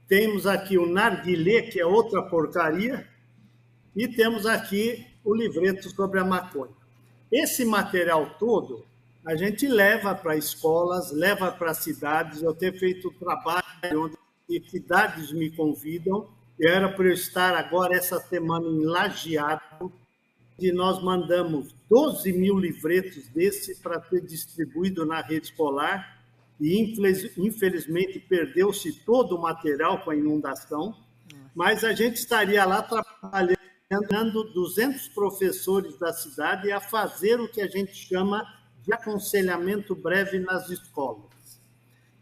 Temos aqui o narguilé, que é outra porcaria, e temos aqui o livreto sobre a maconha. Esse material todo a gente leva para escolas, leva para cidades. Eu tenho feito trabalho onde cidades me convidam. Era para eu estar agora, essa semana, em Lajeado, e nós mandamos 12 mil livretos desse para ser distribuído na rede escolar. E, infelizmente, perdeu-se todo o material com a inundação, mas a gente estaria lá trabalhando 200 professores da cidade a fazer o que a gente chama de aconselhamento breve nas escolas.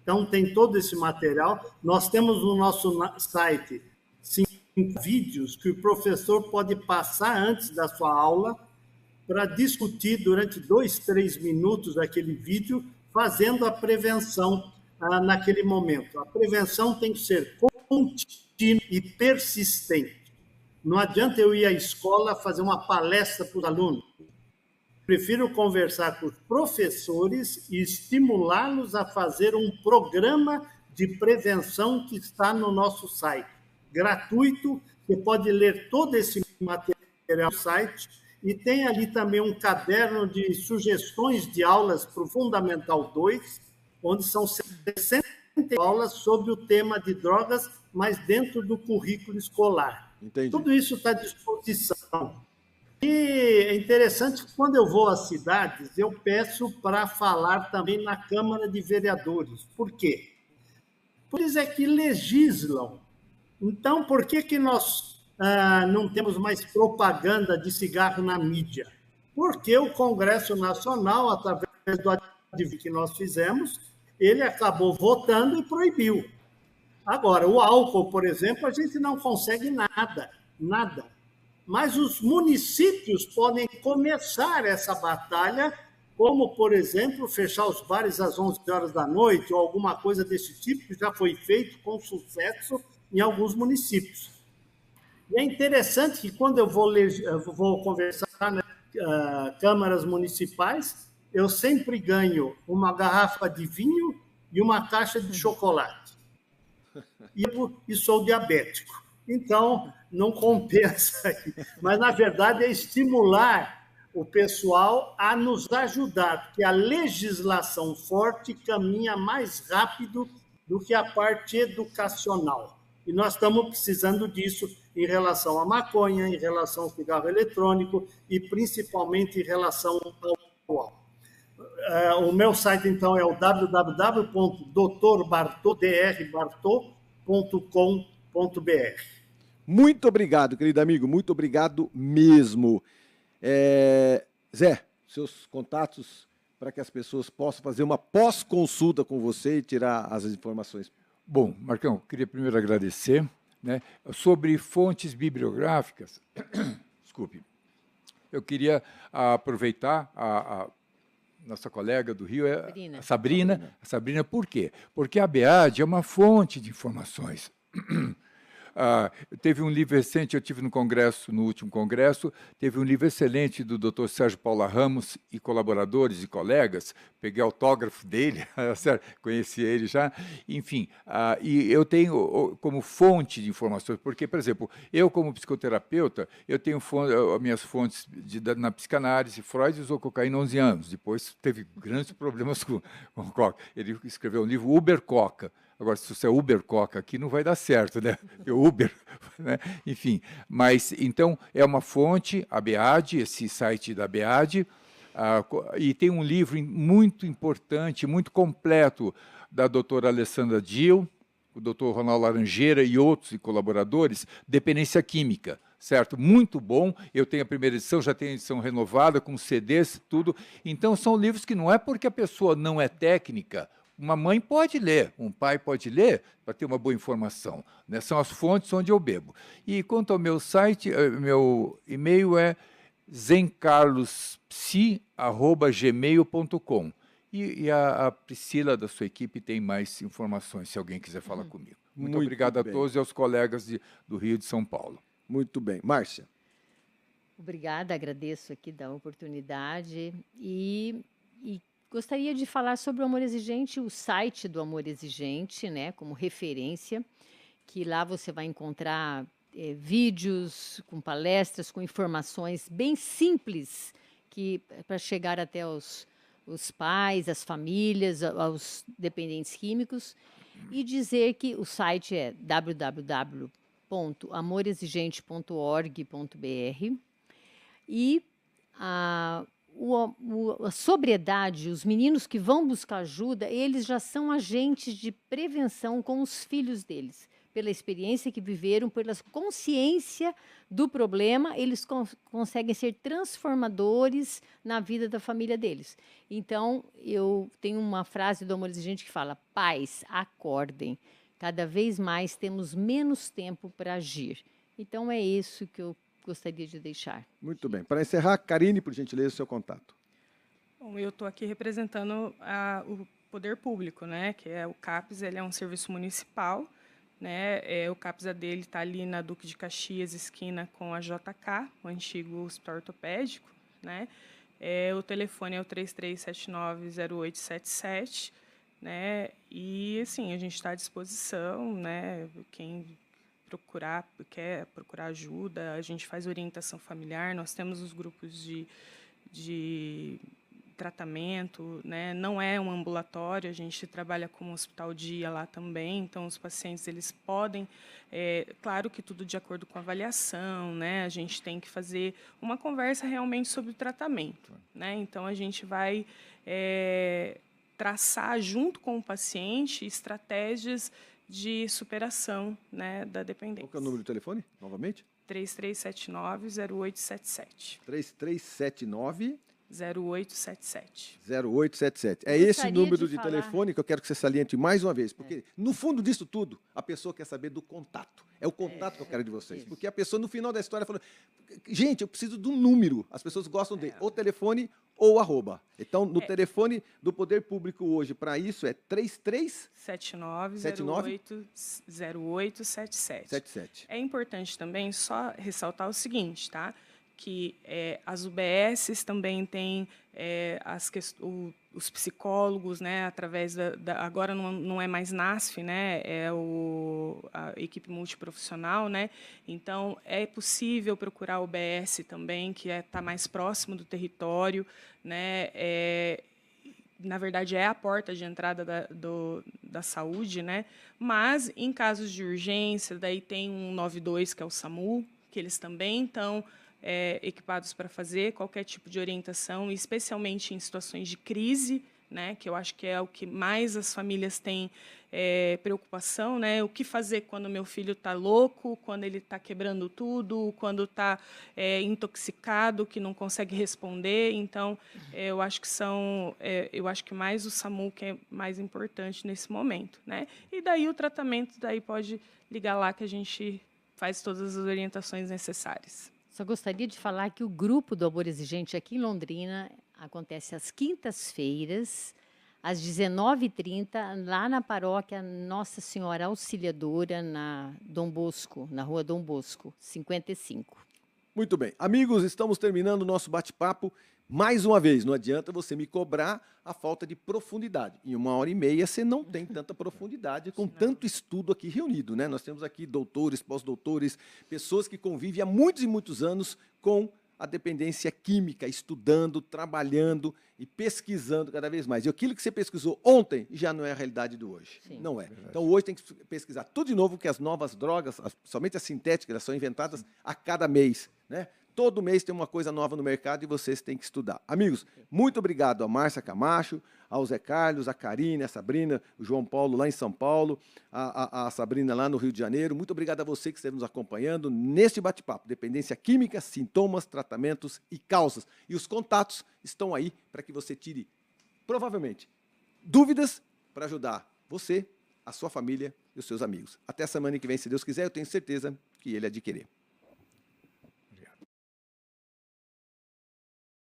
Então, tem todo esse material. Nós temos no nosso site 5 vídeos que o professor pode passar antes da sua aula para discutir durante 2, 3 minutos aquele vídeo, fazendo a prevenção naquele momento. A prevenção tem que ser contínua e persistente. Não adianta eu ir à escola fazer uma palestra para os alunos. Prefiro conversar com os professores e estimulá-los a fazer um programa de prevenção que está no nosso site. Gratuito, você pode ler todo esse material no site. E tem ali também um caderno de sugestões de aulas para o Fundamental 2, onde são 60 aulas sobre o tema de drogas, mas dentro do currículo escolar. Entendi. Tudo isso está à disposição. E é interessante que quando eu vou às cidades, eu peço para falar também na Câmara de Vereadores. Por quê? Por isso é que legislam. Então, por que nós não temos mais propaganda de cigarro na mídia? Porque o Congresso Nacional, através do advogado que nós fizemos, ele acabou votando e proibiu. Agora, o álcool, por exemplo, a gente não consegue nada, nada. Mas os municípios podem começar essa batalha, como, por exemplo, fechar os bares às 11 horas da noite, ou alguma coisa desse tipo, que já foi feito com sucesso em alguns municípios. E é interessante que, quando eu vou conversar nas câmaras municipais, eu sempre ganho uma garrafa de vinho e uma caixa de chocolate. E sou diabético. Então, não compensa aí. Mas, na verdade, é estimular o pessoal a nos ajudar, porque a legislação forte caminha mais rápido do que a parte educacional. E nós estamos precisando disso em relação à maconha, em relação ao cigarro eletrônico e, principalmente, em relação ao álcool. O meu site, então, é o www.drbartot.com.br. Muito obrigado, querido amigo, muito obrigado mesmo. Zé, seus contatos para que as pessoas possam fazer uma pós-consulta com você e tirar as informações. Bom, Marcão, queria primeiro agradecer, né? Sobre fontes bibliográficas, desculpe, eu queria aproveitar a nossa colega do Rio, a Sabrina, por quê? Porque a BEAD é uma fonte de informações. Teve um livro recente, eu tive no último congresso, teve um livro excelente do Dr. Sérgio Paula Ramos e colaboradores e colegas, peguei autógrafo dele, conheci ele já, enfim, e eu tenho como fonte de informações, porque, por exemplo, eu como psicoterapeuta, eu tenho as minhas fontes na psicanálise. Freud usou cocaína há 11 anos, depois teve grandes problemas com coca. Ele escreveu um livro, Uber Coca. Agora, se você é Uber Coca aqui, não vai dar certo, né? Uber, né? Enfim, mas, então, é uma fonte, a BEAD, esse site da BEAD, e tem um livro muito importante, muito completo, da doutora Alessandra Dill, o doutor Ronaldo Laranjeira e outros colaboradores, Dependência Química, certo? Muito bom, eu tenho a primeira edição, já tenho a edição renovada, com CDs, tudo. Então, são livros que não é porque a pessoa não é técnica. Uma mãe pode ler, um pai pode ler para ter uma boa informação, né? São as fontes onde eu bebo. E quanto ao meu site, meu e-mail é zencarlospsi@gmail.com. E a Priscila, da sua equipe, tem mais informações, se alguém quiser falar comigo. Muito obrigado a todos e aos colegas do Rio de São Paulo. Muito bem. Márcia. Obrigada, agradeço aqui da oportunidade e gostaria de falar sobre o Amor Exigente, o site do Amor Exigente, né, como referência, que lá você vai encontrar vídeos com palestras, com informações bem simples, para chegar até os pais, as famílias, aos dependentes químicos, e dizer que o site é www.amorexigente.org.br e a sobriedade, os meninos que vão buscar ajuda, eles já são agentes de prevenção com os filhos deles. Pela experiência que viveram, pela consciência do problema, eles conseguem ser transformadores na vida da família deles. Então, eu tenho uma frase do Amor Exigente que fala: pais, acordem. Cada vez mais temos menos tempo para agir. Então, é isso que eu gostaria de deixar. Muito bem. Para encerrar, Karine, por gentileza, o seu contato. Bom, eu estou aqui representando o poder público, né? Que é o CAPS, ele é um serviço municipal, né? O CAPS dele está ali na Duque de Caxias, esquina com a JK, o antigo hospital ortopédico, né? O telefone é o 3379-0877, né? E, assim, a gente está à disposição, né? Quem quer procurar ajuda, a gente faz orientação familiar, nós temos os grupos de tratamento, né? Não é um ambulatório, a gente trabalha como hospital dia lá também, então os pacientes eles podem, claro que tudo de acordo com a avaliação, né? A gente tem que fazer uma conversa realmente sobre o tratamento, né? Então a gente vai traçar junto com o paciente estratégias de superação, né, da dependência. Qual que é o número do telefone, novamente? 3379-0877. 3379 0877. 0877. É Eu esse gostaria número de de falar. telefone que eu quero que você saliente mais uma vez, porque no fundo disso tudo, a pessoa quer saber do contato. É o contato que eu quero de vocês. isso. Porque a pessoa, no final da história, falou: gente, eu preciso do número. As pessoas gostam de ou telefone ou arroba. Então, no telefone do Poder Público hoje, para isso, é 33 790877. 77. É importante também só ressaltar o seguinte, tá? Que as UBSs também têm os psicólogos, né, através agora não é mais NASF, né, é a equipe multiprofissional, né, então é possível procurar a UBS também, que está mais próximo do território, né, na verdade, é a porta de entrada da saúde, né? Mas, em casos de urgência, daí tem um 92, que é o SAMU, que eles também estão equipados para fazer qualquer tipo de orientação, especialmente em situações de crise, né? Que eu acho que é o que mais as famílias têm preocupação, né? O que fazer quando meu filho está louco, quando ele está quebrando tudo, quando está intoxicado, que não consegue responder. Então, eu acho que eu acho que mais o SAMU que é mais importante nesse momento, né? E daí o tratamento daí pode ligar lá que a gente faz todas as orientações necessárias. Só gostaria de falar que o grupo do Amor Exigente aqui em Londrina acontece às quintas-feiras, às 19h30, lá na paróquia Nossa Senhora Auxiliadora, na Dom Bosco, na rua Dom Bosco, 55. Muito bem. Amigos, estamos terminando o nosso bate-papo. Mais uma vez, não adianta você me cobrar a falta de profundidade. Em 1h30 você não tem tanta profundidade com tanto estudo aqui reunido, né? Nós temos aqui doutores, pós-doutores, pessoas que convivem há muitos e muitos anos com a dependência química, estudando, trabalhando e pesquisando cada vez mais. E aquilo que você pesquisou ontem já não é a realidade do hoje. Sim. Não é. Então, hoje tem que pesquisar tudo de novo, porque as novas drogas, somente as sintéticas, elas são inventadas a cada mês, né? Todo mês tem uma coisa nova no mercado e vocês têm que estudar. Amigos, muito obrigado a Márcia Camacho, ao Zé Carlos, a Karine, a Sabrina, o João Paulo lá em São Paulo, a Sabrina lá no Rio de Janeiro. Muito obrigado a você que esteve nos acompanhando neste bate-papo. Dependência química, sintomas, tratamentos e causas. E os contatos estão aí para que você tire, provavelmente, dúvidas para ajudar você, a sua família e os seus amigos. Até a semana que vem, se Deus quiser, eu tenho certeza que ele há de querer.